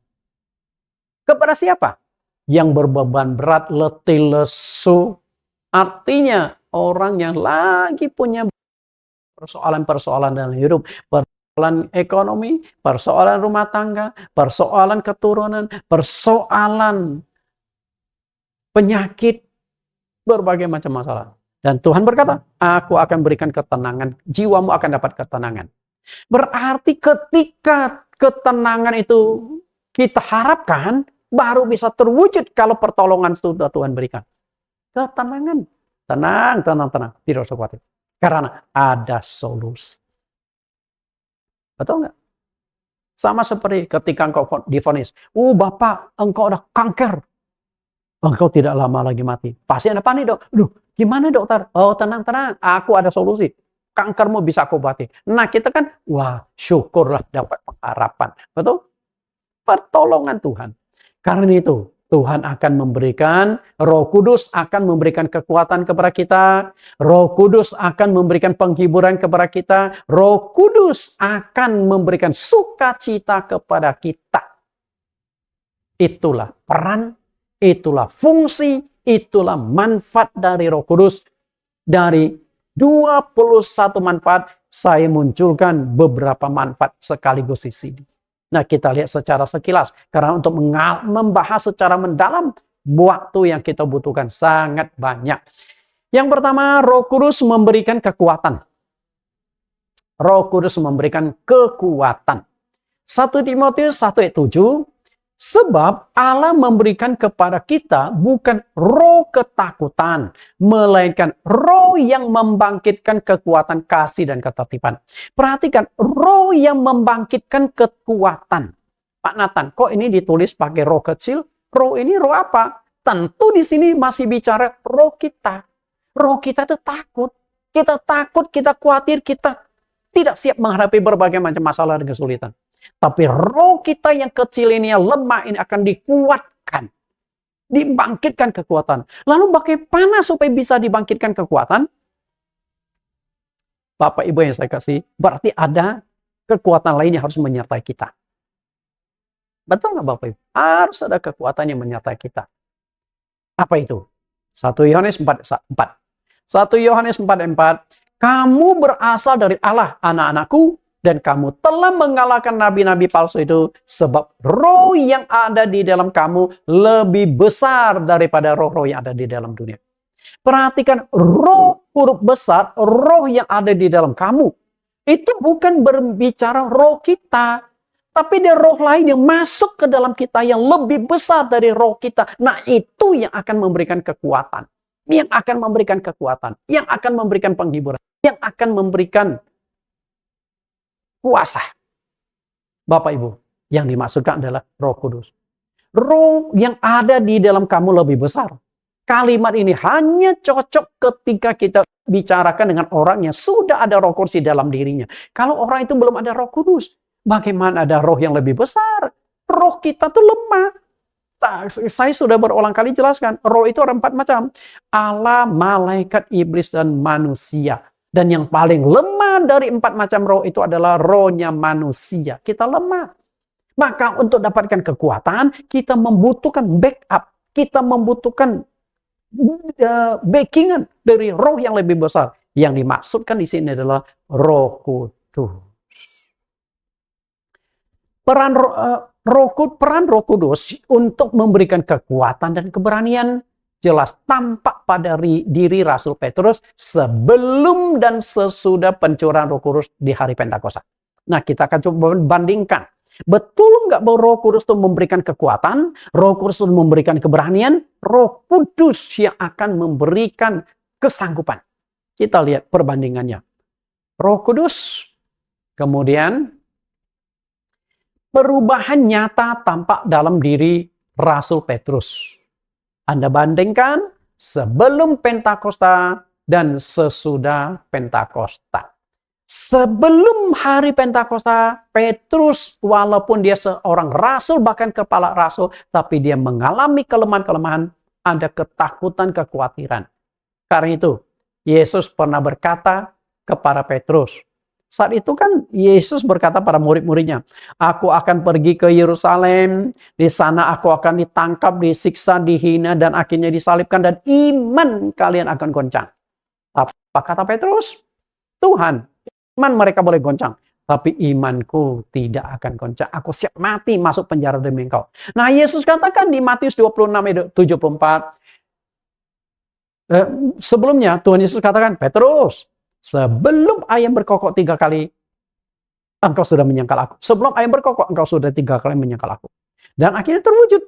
Kepada siapa? Yang berbeban berat, letih, lesu. Artinya orang yang lagi punya persoalan-persoalan dalam hidup. Persoalan ekonomi, persoalan rumah tangga, persoalan keturunan, persoalan penyakit, berbagai macam masalah. Dan Tuhan berkata, aku akan berikan ketenangan, jiwamu akan dapat ketenangan. Berarti ketika ketenangan itu kita harapkan, baru bisa terwujud kalau pertolongan sudah Tuhan berikan. Ketenangan. Tenang. Tidak usah khawatir. Karena ada solusi. Betul nggak? Sama seperti ketika engkau divonis. Bapak, engkau ada kanker. Engkau tidak lama lagi mati. Pasti ada panik, dok. Gimana dokter? Tenang. Aku ada solusi. Kankermu bisa aku obati. Nah, kita kan, syukurlah dapat pengharapan. Betul? Pertolongan Tuhan. Karena itu, Tuhan akan memberikan, Roh Kudus akan memberikan kekuatan kepada kita, Roh Kudus akan memberikan penghiburan kepada kita, Roh Kudus akan memberikan sukacita kepada kita. Itulah peran, itulah fungsi, itulah manfaat dari Roh Kudus. Dari 21 manfaat, saya munculkan beberapa manfaat sekaligus di sini. Nah, kita lihat secara sekilas. Karena untuk membahas secara mendalam, waktu yang kita butuhkan sangat banyak. Yang pertama, Roh Kudus memberikan kekuatan. Roh Kudus memberikan kekuatan. 1 Timotius 1 ayat 7, sebab Allah memberikan kepada kita bukan roh ketakutan, melainkan roh yang membangkitkan kekuatan kasih dan ketertiban. Perhatikan, roh yang membangkitkan kekuatan. Pak Nathan, kok ini ditulis pakai roh kecil? Roh ini roh apa? Tentu di sini masih bicara roh kita. Roh kita itu takut. Kita takut, kita khawatir, kita tidak siap menghadapi berbagai macam masalah dan kesulitan. Tapi roh kita yang kecil ini, yang lemah ini akan dikuatkan. Dibangkitkan kekuatan. Lalu bagaimana supaya bisa dibangkitkan kekuatan? Bapak Ibu yang saya kasih, berarti ada kekuatan lain yang harus menyertai kita. Betul nggak Bapak Ibu? Harus ada kekuatan yang menyertai kita. Apa itu? 1 Yohanes 4:4. 1 Yohanes 4:4. Kamu berasal dari Allah, anak-anakku, dan kamu telah mengalahkan nabi-nabi palsu itu, sebab roh yang ada di dalam kamu lebih besar daripada roh-roh yang ada di dalam dunia. Perhatikan, roh huruf besar, roh yang ada di dalam kamu. Itu bukan berbicara roh kita, tapi ada roh lain yang masuk ke dalam kita yang lebih besar dari roh kita. Nah, itu yang akan memberikan kekuatan. Yang akan memberikan kekuatan. Yang akan memberikan penghiburan. Yang akan memberikan kuasa. Bapak Ibu, yang dimaksudkan adalah Roh Kudus. Roh yang ada di dalam kamu lebih besar. Kalimat ini hanya cocok ketika kita bicarakan dengan orang yang sudah ada Roh Kudus di dalam dirinya. Kalau orang itu belum ada Roh Kudus, bagaimana ada roh yang lebih besar? Roh kita tuh lemah. Saya sudah berulang kali jelaskan, roh itu ada 4 macam. Allah, malaikat, iblis, dan manusia. Dan yang paling lemah dari 4 macam roh itu adalah rohnya manusia. Kita lemah. Maka untuk dapatkan kekuatan, kita membutuhkan backup. Kita membutuhkan backingan dari roh yang lebih besar. Yang dimaksudkan di sini adalah Roh Kudus. Peran Roh Kudus untuk memberikan kekuatan dan keberanian jelas tampak pada diri Rasul Petrus sebelum dan sesudah pencurahan Roh Kudus di hari Pentakosta. Nah, kita akan coba bandingkan. Betul nggak bahwa Roh Kudus itu memberikan kekuatan, Roh Kudus itu memberikan keberanian, Roh Kudus yang akan memberikan kesanggupan. Kita lihat perbandingannya. Roh Kudus, kemudian perubahan nyata tampak dalam diri Rasul Petrus. Anda bandingkan sebelum Pentakosta dan sesudah Pentakosta. Sebelum hari Pentakosta, Petrus walaupun dia seorang rasul, bahkan kepala rasul, tapi dia mengalami kelemahan-kelemahan, ada ketakutan, kekhawatiran. Karena itu, Yesus pernah berkata kepada Petrus, saat itu kan Yesus berkata pada murid-muridnya, aku akan pergi ke Yerusalem, di sana aku akan ditangkap, disiksa, dihina, dan akhirnya disalibkan, dan iman kalian akan goncang. Apa kata Petrus? Tuhan, iman mereka boleh goncang, tapi imanku tidak akan goncang. Aku siap mati masuk penjara demi engkau. Nah, Yesus katakan di Matius 26:74, sebelumnya Tuhan Yesus katakan, Petrus, sebelum ayam berkokok 3 kali, engkau sudah menyangkal aku. Sebelum ayam berkokok, engkau sudah 3 kali menyangkal aku. Dan akhirnya terwujud.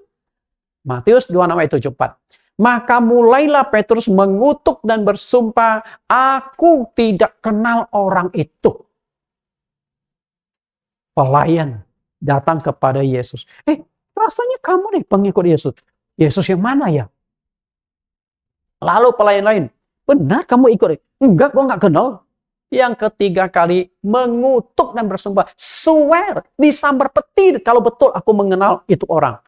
Matius 26:74. Maka mulailah Petrus mengutuk dan bersumpah, aku tidak kenal orang itu. Pelayan datang kepada Yesus. Rasanya kamu nih pengikut Yesus. Yesus yang mana ya? Lalu pelayan lain, benar kamu ikut? Enggak, gue nggak kenal. Yang ketiga kali mengutuk dan bersumpah, swear, disambar petir kalau betul aku mengenal itu orang.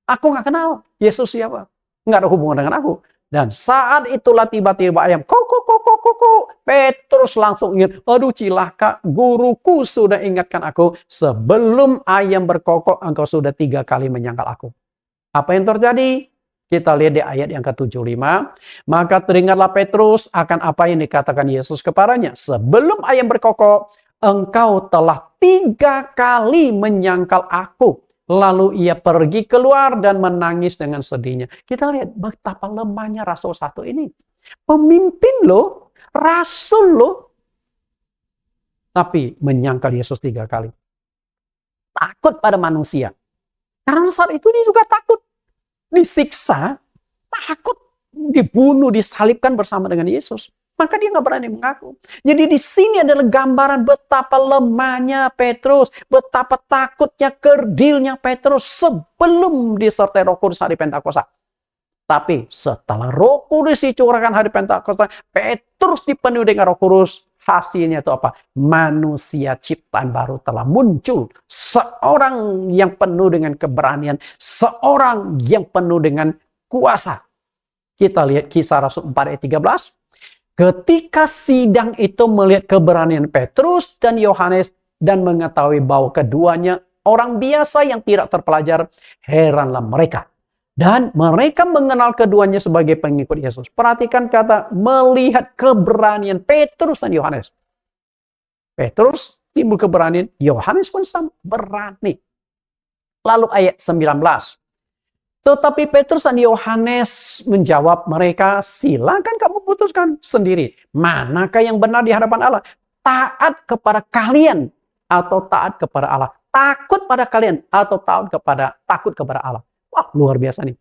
Aku nggak kenal Yesus siapa. Nggak ada hubungan dengan aku. Dan saat itulah tiba-tiba ayam koko koko koko. Petrus langsung ingat, aduh cilaka, guruku sudah ingatkan aku, sebelum ayam berkokok engkau sudah 3 kali menyangkal aku. Apa yang terjadi? Kita lihat di ayat yang ke-75. Maka teringatlah Petrus akan apa yang dikatakan Yesus kepadanya. Sebelum ayam berkokok, engkau telah 3 kali menyangkal aku. Lalu ia pergi keluar dan menangis dengan sedihnya. Kita lihat betapa lemahnya Rasul 1 ini. Pemimpin loh, Rasul loh. Tapi menyangkal Yesus 3 kali. Takut pada manusia. Karena saat itu dia juga takut. Disiksa, takut dibunuh, disalibkan bersama dengan Yesus. Maka dia nggak berani mengaku. Jadi di sini adalah gambaran betapa lemahnya Petrus, betapa takutnya, kerdilnya Petrus sebelum disertai Roh Kudus hari Pentakosta. Tapi setelah Roh Kudus dicurahkan hari Pentakosta, Petrus dipenuhi dengan Roh Kudus. Hasilnya itu apa? Manusia ciptaan baru telah muncul. Seorang yang penuh dengan keberanian, seorang yang penuh dengan kuasa. Kita lihat Kisah Rasul 4 ayat 13. Ketika sidang itu melihat keberanian Petrus dan Yohanes dan mengetahui bahwa keduanya orang biasa yang tidak terpelajar, heranlah mereka. Dan mereka mengenal keduanya sebagai pengikut Yesus. Perhatikan kata melihat keberanian Petrus dan Yohanes. Petrus timbul keberanian, Yohanes pun sama berani. Lalu ayat 19. Tetapi Petrus dan Yohanes menjawab mereka, silakan kamu putuskan sendiri. Manakah yang benar di hadapan Allah? Taat kepada kalian atau taat kepada Allah? Takut pada kalian atau takut kepada Allah? Wah, luar biasa nih.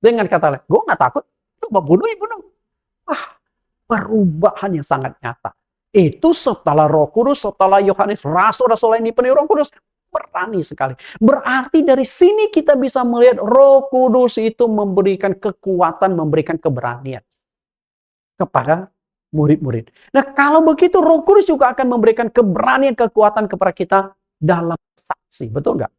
Dengan kata lain, gue nggak takut. Lu mau bunuh, ya bunuh. Wah, perubahan yang sangat nyata. Itu setelah Roh Kudus, setelah Yohanes, rasul-rasul ini penuh Roh Kudus. Berani sekali. Berarti dari sini kita bisa melihat Roh Kudus itu memberikan kekuatan, memberikan keberanian kepada murid-murid. Nah, kalau begitu Roh Kudus juga akan memberikan keberanian, kekuatan kepada kita dalam saksi. Betul nggak?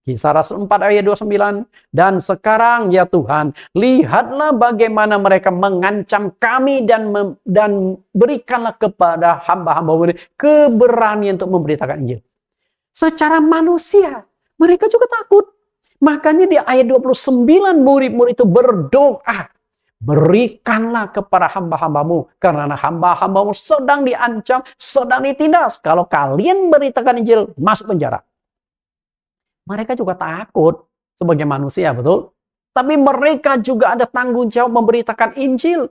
Kisah Rasul 4 ayat 29. Dan sekarang ya Tuhan, lihatlah bagaimana mereka mengancam kami dan berikanlah kepada hamba-hamba keberanian untuk memberitakan Injil. Secara manusia, mereka juga takut. Makanya di ayat 29 murid-murid itu berdoa. Berikanlah kepada hamba-hambamu. Karena hamba-hambamu sedang diancam, sedang ditindas. Kalau kalian beritakan Injil, masuk penjara. Mereka juga takut sebagai manusia, betul? Tapi mereka juga ada tanggung jawab memberitakan Injil.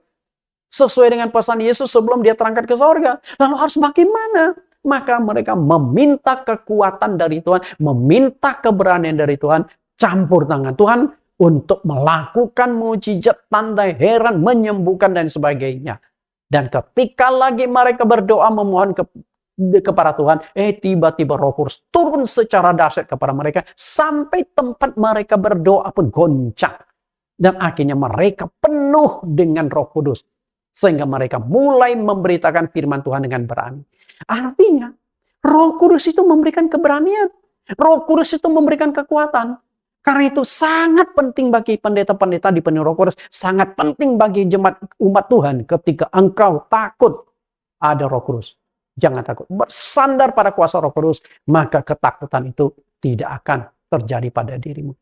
Sesuai dengan pesan Yesus sebelum dia terangkat ke sorga. Lalu harus bagaimana? Maka mereka meminta kekuatan dari Tuhan, meminta keberanian dari Tuhan, campur tangan Tuhan untuk melakukan mujizat, tanda heran, menyembuhkan dan sebagainya. Dan ketika lagi mereka berdoa memohon kepada Tuhan, tiba-tiba Roh Kudus turun secara dahsyat kepada mereka sampai tempat mereka berdoa pun goncang. Dan akhirnya mereka penuh dengan Roh Kudus. Sehingga mereka mulai memberitakan firman Tuhan dengan berani. Artinya, Roh Kudus itu memberikan keberanian. Roh Kudus itu memberikan kekuatan. Karena itu sangat penting bagi pendeta-pendeta dipenuhi Roh Kudus. Sangat penting bagi jemaat umat Tuhan ketika engkau takut ada Roh Kudus. Jangan takut. Bersandar pada kuasa Roh Kudus, maka ketakutan itu tidak akan terjadi pada dirimu.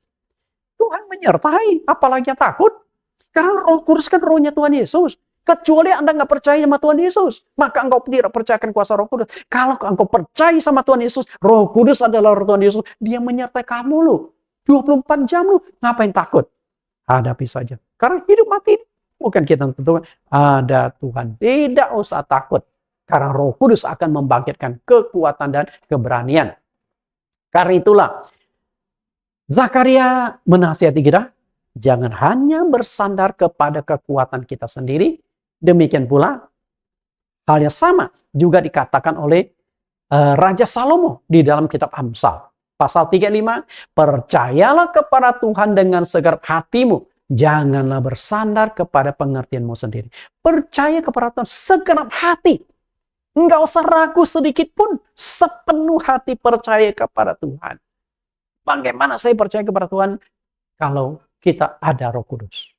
Tuhan menyertai, apalagi yang takut. Karena Roh Kudus kan rohnya Tuhan Yesus. Kecuali Anda nggak percaya sama Tuhan Yesus, maka engkau tidak percayakan kuasa Roh Kudus. Kalau engkau percaya sama Tuhan Yesus, Roh Kudus adalah Roh Tuhan Yesus, dia menyertai kamu loh. 24 jam loh, ngapain takut? Hadapi saja. Karena hidup mati bukan kita tentukan. Ada Tuhan. Tidak usah takut. Karena Roh Kudus akan membangkitkan kekuatan dan keberanian. Karena itulah, Zakaria menasihati kita, jangan hanya bersandar kepada kekuatan kita sendiri. Demikian pula, hal yang sama juga dikatakan oleh Raja Salomo di dalam kitab Amsal. Pasal 35, percayalah kepada Tuhan dengan segenap hatimu. Janganlah bersandar kepada pengertianmu sendiri. Percaya kepada Tuhan segenap hati. Enggak usah ragu sedikit pun. Sepenuh hati percaya kepada Tuhan. Bagaimana saya percaya kepada Tuhan? kalau kita ada Roh Kudus.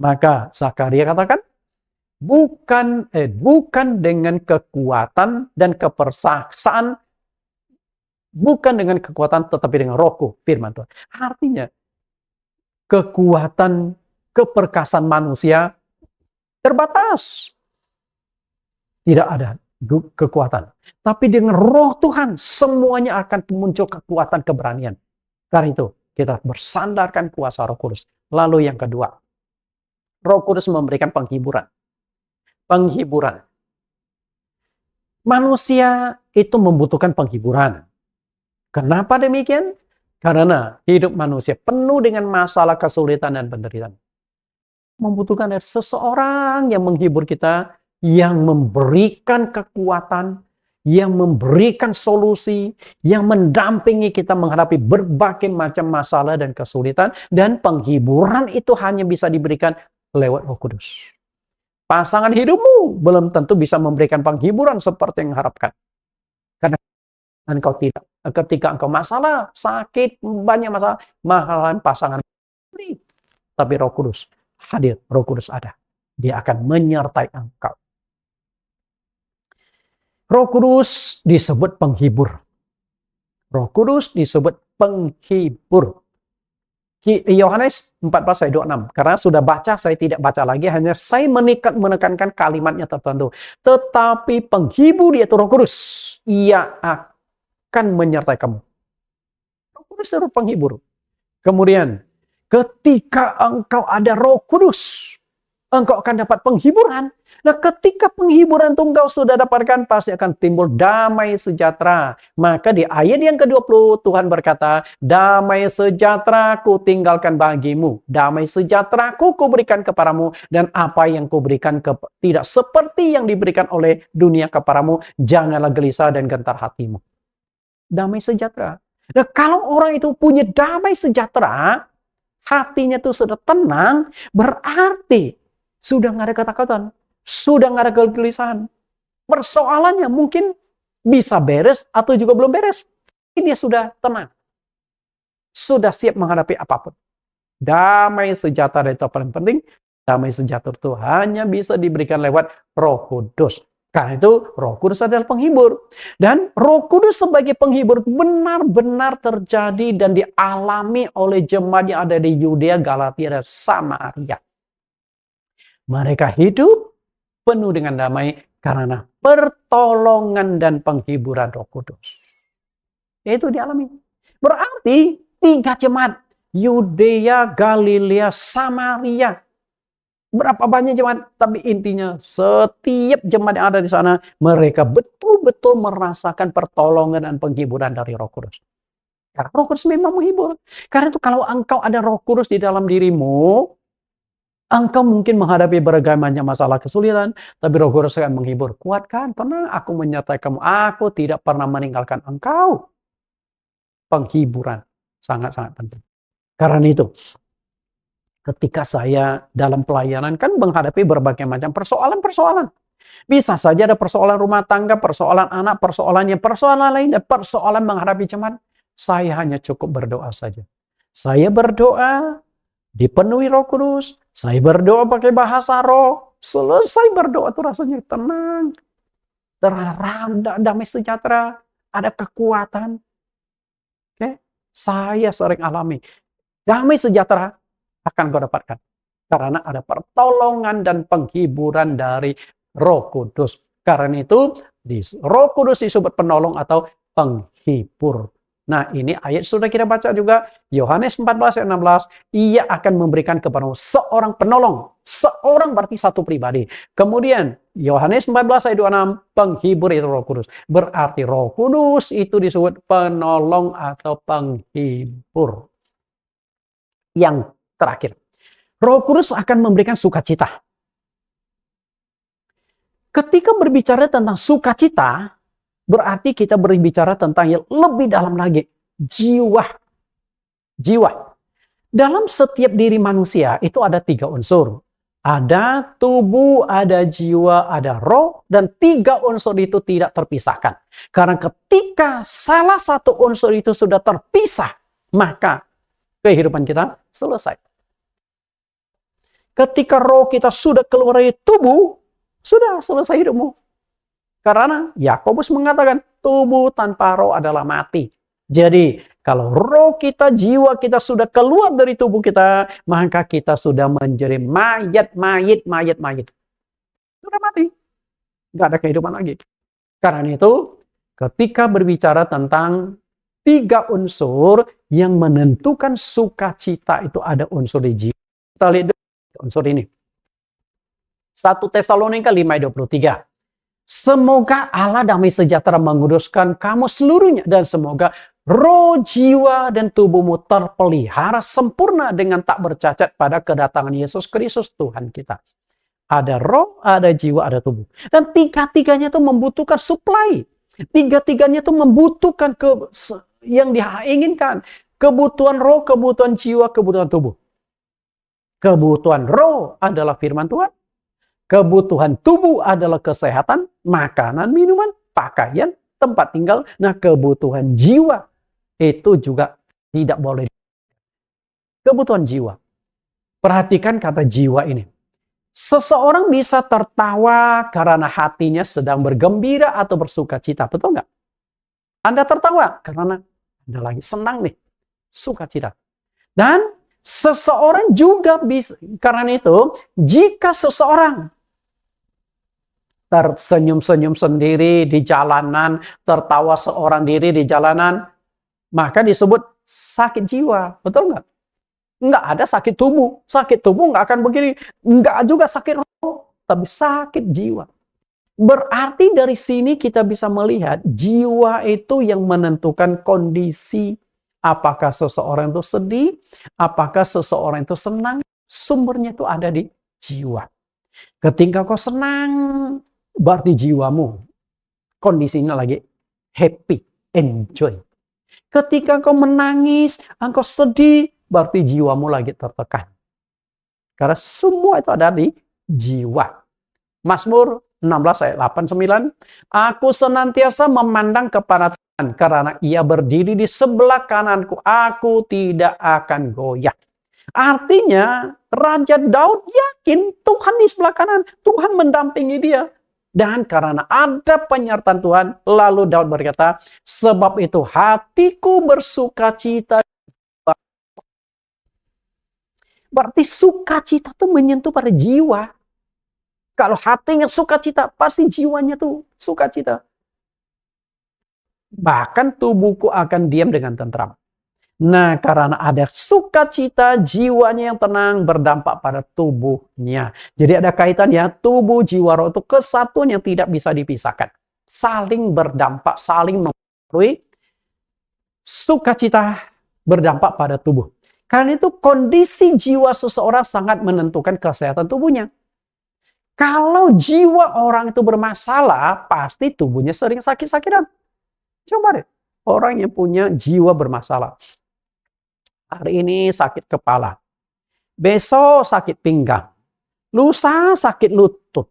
Maka Zakaria katakan, bukan dengan kekuatan dan keperkasaan, bukan dengan kekuatan tetapi dengan Rohku, firman Tuhan. Artinya kekuatan keperkasaan manusia terbatas. Tidak ada kekuatan. Tapi dengan Roh Tuhan semuanya akan muncul kekuatan keberanian. Karena itu kita bersandarkan kuasa Roh Kudus. Lalu yang kedua, Roh Kudus memberikan penghiburan. Penghiburan. Manusia itu membutuhkan penghiburan. Kenapa demikian? Karena hidup manusia penuh dengan masalah, kesulitan, dan penderitaan. Membutuhkan seseorang yang menghibur kita, yang memberikan kekuatan, yang memberikan solusi, yang mendampingi kita menghadapi berbagai macam masalah dan kesulitan. Dan penghiburan itu hanya bisa diberikan lewat Roh Kudus. Pasangan hidupmu belum tentu bisa memberikan penghiburan seperti yang harapkan. Karena engkau tidak. Ketika engkau masalah, sakit, banyak masalah, malahan pasangan. Tapi Roh Kudus hadir, Roh Kudus ada. Dia akan menyertai engkau. Roh Kudus disebut penghibur. Roh Kudus disebut penghibur. Yohanes 14 ayat 26. Karena sudah baca, saya tidak baca lagi. Hanya saya menekankan kalimatnya tertentu. Tetapi penghibur yaitu Roh Kudus. Ia akan menyertai kamu. Roh Kudus itu penghibur. Kemudian, ketika engkau ada Roh Kudus, engkau akan dapat penghiburan. Nah, ketika penghiburan itu engkau sudah dapatkan, pasti akan timbul damai sejahtera. Maka di ayat yang ke-20 Tuhan berkata, damai sejahtera ku tinggalkan bagimu. Damai sejahtera ku berikan kepadamu. Dan apa yang ku berikan tidak seperti yang diberikan oleh dunia kepadamu. Janganlah gelisah dan gentar hatimu. Damai sejahtera. Nah, kalau orang itu punya damai sejahtera, hatinya itu sudah tenang, berarti sudah nggak ada ketakutan. Sudah nggak ada kegelisahan. Persoalannya mungkin bisa beres atau juga belum beres. Dia sudah tenang. Sudah siap menghadapi apapun. Damai sejahtera itu paling penting. Damai sejahtera itu hanya bisa diberikan lewat Roh Kudus. Karena itu Roh Kudus adalah penghibur. Dan Roh Kudus sebagai penghibur benar-benar terjadi dan dialami oleh jemaat yang ada di Yudea, Galatia, dan Samaria. Mereka hidup penuh dengan damai karena pertolongan dan penghiburan Roh Kudus. Itu dialami. Berarti 3 jemaat, Yudea, Galilea, Samaria. Berapa banyak jemaat? Tapi intinya setiap jemaat yang ada di sana, mereka betul-betul merasakan pertolongan dan penghiburan dari Roh Kudus. Karena Roh Kudus memang menghibur. Karena itu kalau engkau ada Roh Kudus di dalam dirimu, engkau mungkin menghadapi berbagai macam masalah kesulitan, tapi Roh Kudus akan menghibur. Kuatkan, tenang, aku menyertai kamu. Aku tidak pernah meninggalkan engkau. Penghiburan sangat-sangat penting. Karena itu, ketika saya dalam pelayanan kan menghadapi berbagai macam persoalan-persoalan. Bisa saja ada persoalan rumah tangga, persoalan anak, persoalan lain, dan persoalan menghadapi jemaat. Saya hanya cukup berdoa saja. Saya berdoa, dipenuhi Roh Kudus, saya berdoa pakai bahasa roh, selesai berdoa tuh rasanya tenang, terang, damai sejahtera, ada kekuatan. Oke? Saya sering alami, damai sejahtera akan kau dapatkan. Karena ada pertolongan dan penghiburan dari Roh Kudus. Karena itu, Roh Kudus disebut penolong atau penghibur. Nah, ini ayat sudah kita baca juga. Yohanes 14 ayat 16. Ia akan memberikan kepadamu seorang penolong. Seorang berarti satu pribadi. Kemudian, Yohanes 14 ayat 26. Penghibur itu Roh Kudus. Berarti Roh Kudus itu disebut penolong atau penghibur. Yang terakhir. Roh Kudus akan memberikan sukacita. Ketika berbicara tentang sukacita, berarti kita berbicara tentang yang lebih dalam lagi. Jiwa. Dalam setiap diri manusia itu ada 3 unsur. Ada tubuh, ada jiwa, ada roh. Dan 3 unsur itu tidak terpisahkan. Karena ketika salah satu unsur itu sudah terpisah, maka kehidupan kita selesai. Ketika roh kita sudah keluar dari tubuh, sudah selesai hidupmu. Karena Yakobus mengatakan, tubuh tanpa roh adalah mati. Jadi, kalau roh kita, jiwa kita sudah keluar dari tubuh kita, maka kita sudah menjadi mayat. Sudah mati. Nggak ada kehidupan lagi. Karena itu, ketika berbicara tentang 3 unsur yang menentukan sukacita, itu ada unsur di jiwa. Kita lihat unsur ini. 1 Tesalonika 5:23. Semoga Allah damai sejahtera menguduskan kamu seluruhnya, dan semoga roh, jiwa, dan tubuhmu terpelihara sempurna dengan tak bercacat pada kedatangan Yesus Kristus Tuhan kita. Ada roh, ada jiwa, ada tubuh. Dan 3-tiganya itu membutuhkan supply. 3-tiganya itu membutuhkan yang diinginkan. Kebutuhan roh, kebutuhan jiwa, kebutuhan tubuh. Kebutuhan roh adalah firman Tuhan. Kebutuhan tubuh adalah kesehatan, makanan, minuman, pakaian, tempat tinggal. Nah, kebutuhan jiwa itu juga tidak boleh. Kebutuhan jiwa. Perhatikan kata jiwa ini. Seseorang bisa tertawa karena hatinya sedang bergembira atau bersuka cita. Betul nggak? Anda tertawa karena Anda lagi senang nih. Sukacita. Dan seseorang juga bisa, karena itu, jika seseorang tersenyum-senyum sendiri di jalanan, tertawa seorang diri di jalanan, maka disebut sakit jiwa. Betul nggak? Nggak ada sakit tubuh. Sakit tubuh nggak akan begini. Nggak juga sakit roh, tapi sakit jiwa. Berarti dari sini kita bisa melihat jiwa itu yang menentukan kondisi. Apakah seseorang itu sedih, apakah seseorang itu senang, sumbernya itu ada di jiwa. Ketika kau senang, berarti jiwamu kondisinya lagi happy, enjoy. Ketika kau menangis, engkau sedih, berarti jiwamu lagi tertekan. Karena semua itu ada di jiwa. Mazmur 16 ayat 8-9. Aku senantiasa memandang kepada Tuhan, karena Ia berdiri di sebelah kananku. Aku tidak akan goyah. Artinya, Raja Daud yakin Tuhan di sebelah kanan. Tuhan mendampingi dia. Dan karena ada penyertaan Tuhan, lalu Daud berkata, sebab itu hatiku bersuka cita. Berarti sukacita itu menyentuh pada jiwa. Kalau hatinya sukacita, pasti jiwanya tuh sukacita. Bahkan tubuhku akan diam dengan tentram. Nah, karena ada sukacita, jiwanya yang tenang berdampak pada tubuhnya. Jadi ada kaitannya tubuh, jiwa, roh itu kesatuan yang tidak bisa dipisahkan. Saling berdampak, saling mempengaruhi. Sukacita berdampak pada tubuh. Karena itu kondisi jiwa seseorang sangat menentukan kesehatan tubuhnya. Kalau jiwa orang itu bermasalah, pasti tubuhnya sering sakit-sakitan. Coba deh, orang yang punya jiwa bermasalah. Hari ini sakit kepala, besok sakit pinggang, lusa sakit lutut.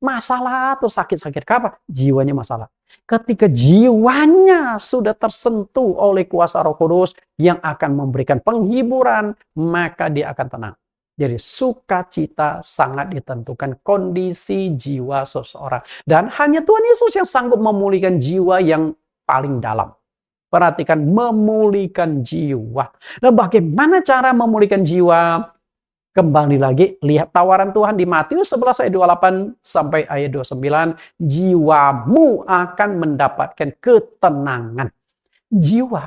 Masalah atau sakit-sakit apa? Jiwanya masalah. Ketika jiwanya sudah tersentuh oleh kuasa Roh Kudus yang akan memberikan penghiburan, maka dia akan tenang. Jadi sukacita sangat ditentukan kondisi jiwa seseorang. Dan hanya Tuhan Yesus yang sanggup memulihkan jiwa yang paling dalam. Perhatikan, memulihkan jiwa. Nah, bagaimana cara memulihkan jiwa? Kembali lagi, lihat tawaran Tuhan di Matius 11 ayat 28 sampai ayat 29. Jiwamu akan mendapatkan ketenangan. Jiwa.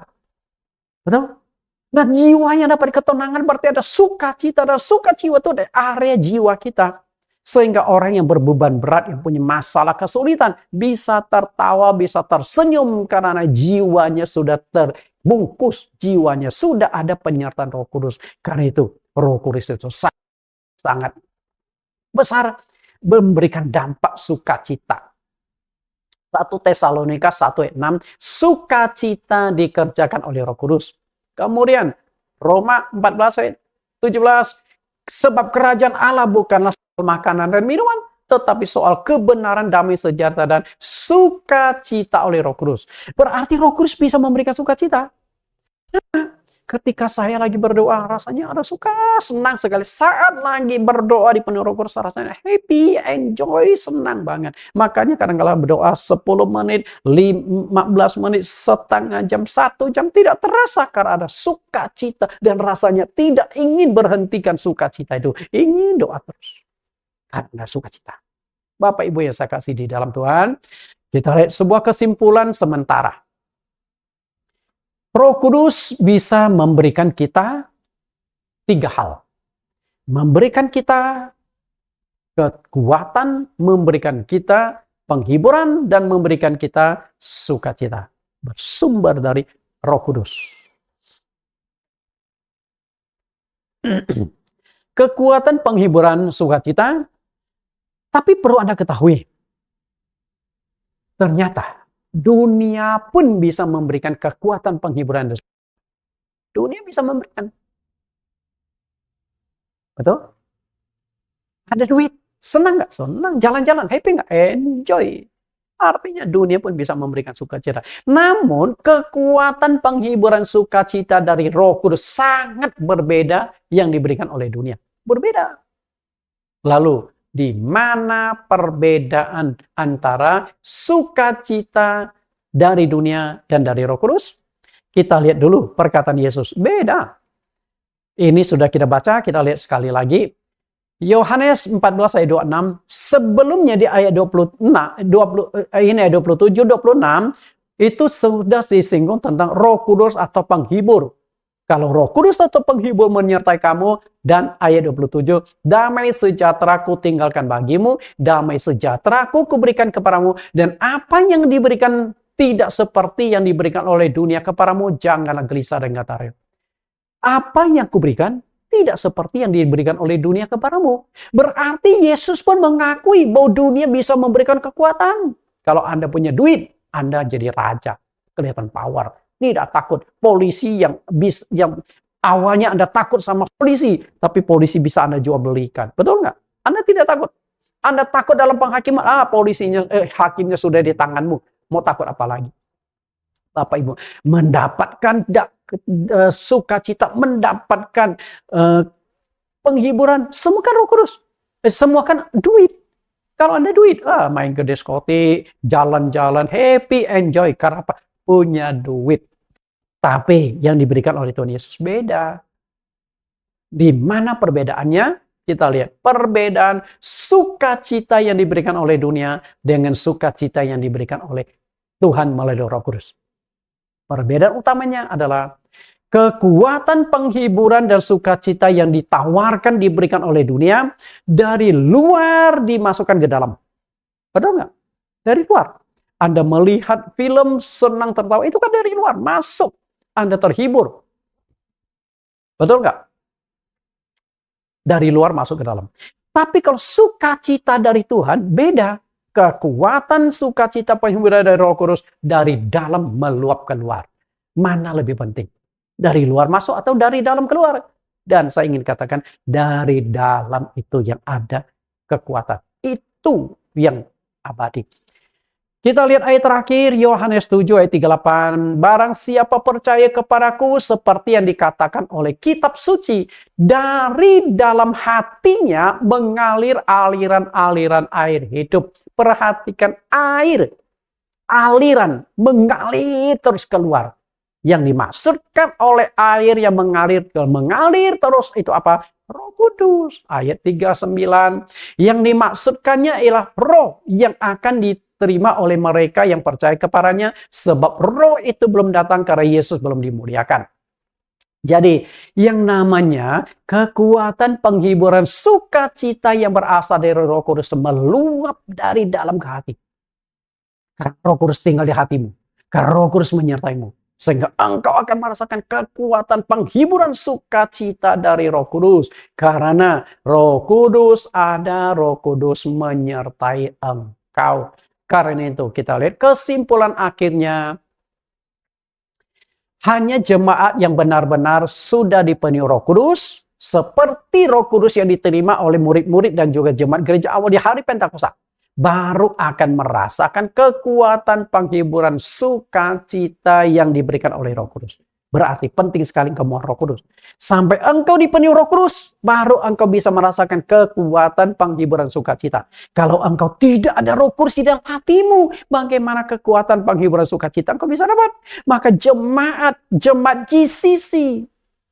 Betul? Nah, jiwanya dapat ketenangan berarti ada sukacita. Dan sukacita itu ada area jiwa kita. Sehingga orang yang berbeban berat, yang punya masalah kesulitan, bisa tertawa, bisa tersenyum karena jiwanya sudah terbungkus. Jiwanya sudah ada penyertaan Roh Kudus. Karena itu, Roh Kudus itu sangat besar memberikan dampak sukacita. 1 Tesalonika 1 ayat 6, sukacita dikerjakan oleh Roh Kudus. Kemudian Roma 14 ayat 17, sebab kerajaan Allah bukanlah soal makanan dan minuman, tetapi soal kebenaran, damai sejahtera, dan sukacita oleh Roh Kudus. Berarti Roh Kudus bisa memberikan sukacita. Ketika saya lagi berdoa, rasanya ada suka, senang sekali. Saat lagi berdoa di penuh Roh Kudus, rasanya happy, enjoy, senang banget. Makanya kadang-kadang berdoa 10 menit, 15 menit, setengah jam, 1 jam, tidak terasa karena ada sukacita. Dan rasanya tidak ingin berhentikan sukacita itu. Ingin doa terus. Karena sukacita. Bapak Ibu yang saya kasih di dalam Tuhan, kita lihat sebuah kesimpulan sementara. Roh Kudus bisa memberikan kita 3 hal. Memberikan kita kekuatan, memberikan kita penghiburan, dan memberikan kita sukacita. Bersumber dari Roh Kudus. Kekuatan, penghiburan, sukacita. Tapi perlu Anda ketahui, ternyata dunia pun bisa memberikan kekuatan, penghiburan. Dunia bisa memberikan. Betul? Ada duit. Senang nggak? Senang. Jalan-jalan. Happy nggak? Enjoy. Artinya dunia pun bisa memberikan sukacita. Namun kekuatan, penghiburan, sukacita dari Roh Kudus sangat berbeda yang diberikan oleh dunia. Berbeda. Lalu, di mana perbedaan antara sukacita dari dunia dan dari Roh Kudus? Kita lihat dulu perkataan Yesus. Beda. Ini sudah kita baca, kita lihat sekali lagi. Yohanes 14 ayat 26. Sebelumnya di ayat 27, 26, itu sudah disinggung tentang Roh Kudus atau penghibur. Kalau Roh Kudus atau penghibur menyertai kamu, dan ayat 27, damai sejahtera ku tinggalkan bagimu, damai sejahtera ku kuberikan kepadamu, dan apa yang diberikan tidak seperti yang diberikan oleh dunia kepadamu, janganlah gelisah dan gatarin. Apa yang kuberikan tidak seperti yang diberikan oleh dunia kepadamu. Berarti Yesus pun mengakui bahwa dunia bisa memberikan kekuatan. Kalau Anda punya duit, Anda jadi raja, kelihatan power. Tidak takut polisi yang awalnya Anda takut sama polisi, tapi polisi bisa Anda jual belikan. Betul nggak? Anda tidak takut. Anda takut dalam penghakiman, hakimnya sudah di tanganmu. Mau takut apa lagi? Bapak Ibu, mendapatkan sukacita, mendapatkan penghiburan, semua kan Roh Kudus. Semua kan duit. Kalau Anda duit, main ke diskotik, jalan-jalan, happy, enjoy. Karena apa? Punya duit. Tapi yang diberikan oleh Tuhan Yesus beda. Di mana perbedaannya? Kita lihat perbedaan sukacita yang diberikan oleh dunia dengan sukacita yang diberikan oleh Tuhan melalui Roh Kudus. Perbedaan utamanya adalah kekuatan, penghiburan, dan sukacita yang ditawarkan, diberikan oleh dunia, dari luar dimasukkan ke dalam. Betul nggak? Dari luar. Anda melihat film, senang, tertawa, itu kan dari luar. Masuk. Anda terhibur. Betul nggak? Dari luar masuk ke dalam. Tapi kalau sukacita dari Tuhan, beda. Kekuatan, sukacita, penghiburan dari Roh Kudus, dari dalam meluap keluar. Mana lebih penting? Dari luar masuk atau dari dalam keluar? Dan saya ingin katakan, dari dalam itu yang ada kekuatan. Itu yang abadi. Kita lihat ayat terakhir, Yohanes 7 ayat 38. Barang siapa percaya kepadaku, seperti yang dikatakan oleh kitab suci, dari dalam hatinya mengalir aliran-aliran air hidup. Perhatikan air, aliran, mengalir terus keluar. Yang dimaksudkan oleh air yang mengalir terus itu apa? Roh Kudus. Ayat 39. Yang dimaksudkannya ialah roh yang akan diterima oleh mereka yang percaya kepadanya. Sebab roh itu belum datang karena Yesus belum dimuliakan. Jadi yang namanya kekuatan, penghiburan, sukacita yang berasal dari Roh Kudus meluap dari dalam ke hati. Karena Roh Kudus tinggal di hatimu. Karena Roh Kudus menyertaimu. Sehingga engkau akan merasakan kekuatan, penghiburan, sukacita dari Roh Kudus. Karena Roh Kudus ada, Roh Kudus menyertai engkau. Karena itu kita lihat kesimpulan akhirnya. Hanya jemaat yang benar-benar sudah dipenuhi Roh Kudus. Seperti Roh Kudus yang diterima oleh murid-murid dan juga jemaat gereja awal di hari Pentakosta. Baru akan merasakan kekuatan, penghiburan, sukacita yang diberikan oleh Roh Kudus. Berarti penting sekali engkau mohon Roh Kudus. Sampai engkau dipenuhi Roh Kudus, baru engkau bisa merasakan kekuatan penghiburan sukacita. Kalau engkau tidak ada Roh Kudus di dalam hatimu, bagaimana kekuatan penghiburan sukacita engkau bisa dapat? Maka jemaat GCC,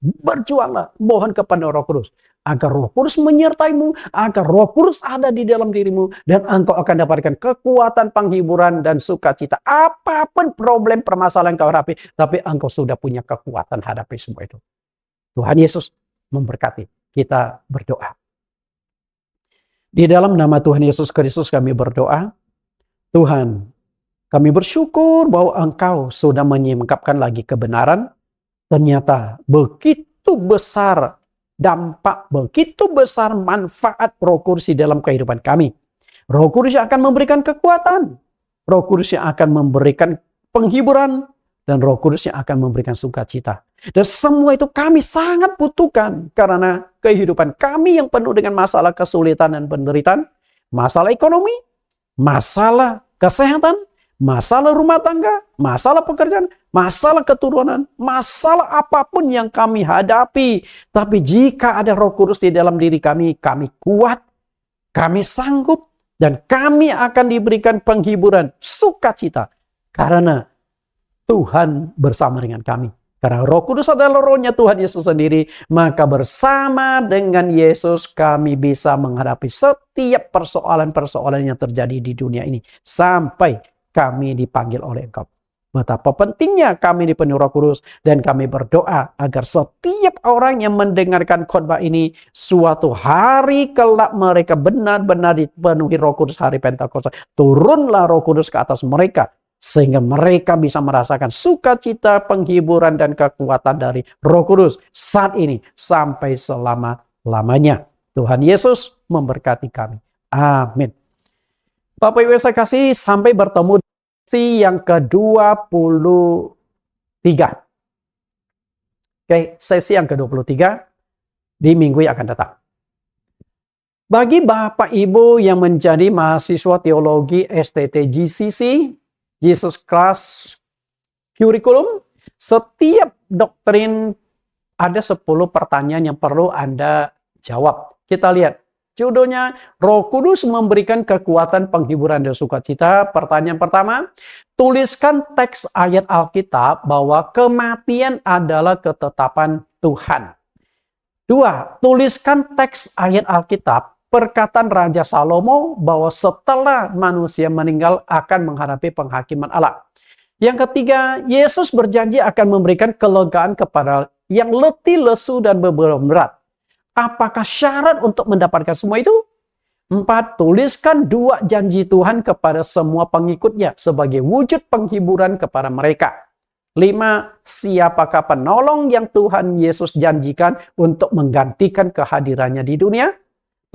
berjuanglah, mohon kepada Roh Kudus. Agar Roh Kudus menyertaimu, agar Roh Kudus ada di dalam dirimu, dan engkau akan dapatkan kekuatan penghiburan dan sukacita. Apapun problem permasalahan kau hadapi, tapi engkau sudah punya kekuatan hadapi semua itu. Tuhan Yesus memberkati. Kita berdoa. Di dalam nama Tuhan Yesus Kristus kami berdoa. Tuhan, kami bersyukur bahwa Engkau sudah menyingkapkan lagi kebenaran. Ternyata begitu besar dampak, begitu besar manfaat Roh Kudus di dalam kehidupan kami. Roh Kudus yang akan memberikan kekuatan, Roh Kudus yang akan memberikan penghiburan, dan Roh Kudus yang akan memberikan sukacita. Dan semua itu kami sangat butuhkan karena kehidupan kami yang penuh dengan masalah kesulitan dan penderitaan, masalah ekonomi, masalah kesehatan, masalah rumah tangga, masalah pekerjaan, masalah keturunan, masalah apapun yang kami hadapi. Tapi jika ada Roh Kudus di dalam diri kami, kami kuat, kami sanggup, dan kami akan diberikan penghiburan, sukacita. Karena Tuhan bersama dengan kami. Karena Roh Kudus adalah rohnya Tuhan Yesus sendiri, maka bersama dengan Yesus kami bisa menghadapi setiap persoalan-persoalan yang terjadi di dunia ini. Sampai kami dipanggil oleh Engkau. Betapa pentingnya kami dipenuhi Roh Kudus, dan kami berdoa agar setiap orang yang mendengarkan khotbah ini suatu hari kelak mereka benar-benar dipenuhi Roh Kudus hari Pentakosta. Turunlah Roh Kudus ke atas mereka sehingga mereka bisa merasakan sukacita, penghiburan, dan kekuatan dari Roh Kudus saat ini sampai selama-lamanya. Tuhan Yesus memberkati kami. Amin. Bapak Ibu saya kasih, sampai bertemu di sesi yang ke-23. Oke, sesi yang ke-23 di minggu yang akan datang. Bagi Bapak Ibu yang menjadi mahasiswa teologi STT GCC, Jesus Class Curriculum, setiap doktrin ada 10 pertanyaan yang perlu Anda jawab. Kita lihat. Judulnya, Roh Kudus memberikan kekuatan penghiburan dan sukacita. Pertanyaan pertama, tuliskan teks ayat Alkitab bahwa kematian adalah ketetapan Tuhan. 2, tuliskan teks ayat Alkitab perkataan Raja Salomo bahwa setelah manusia meninggal akan menghadapi penghakiman Allah. Yang ketiga, Yesus berjanji akan memberikan kelegaan kepada yang letih, lesu, dan beban berat. Apakah syarat untuk mendapatkan semua itu? 4, tuliskan 2 janji Tuhan kepada semua pengikutnya sebagai wujud penghiburan kepada mereka. 5, siapakah penolong yang Tuhan Yesus janjikan untuk menggantikan kehadirannya di dunia?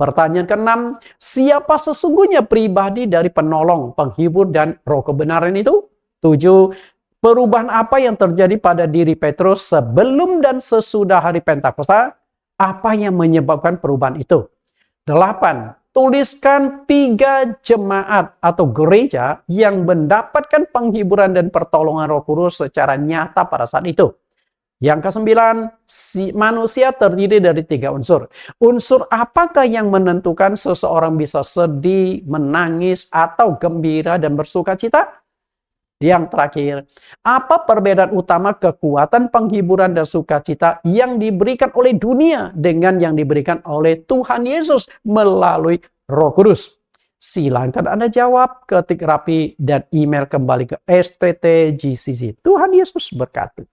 Pertanyaan ke-6, siapa sesungguhnya pribadi dari penolong, penghibur, dan roh kebenaran itu? 7, perubahan apa yang terjadi pada diri Petrus sebelum dan sesudah hari Pentakosta? Apa yang menyebabkan perubahan itu? 8. Tuliskan 3 jemaat atau gereja yang mendapatkan penghiburan dan pertolongan Roh Kudus secara nyata pada saat itu. Yang ke-9, manusia terdiri dari 3 unsur. Unsur apakah yang menentukan seseorang bisa sedih, menangis, atau gembira dan bersukacita? Yang terakhir, apa perbedaan utama kekuatan penghiburan dan sukacita yang diberikan oleh dunia dengan yang diberikan oleh Tuhan Yesus melalui Roh Kudus? Silakan Anda jawab, ketik rapi, dan email kembali ke STT GCC. Tuhan Yesus berkati.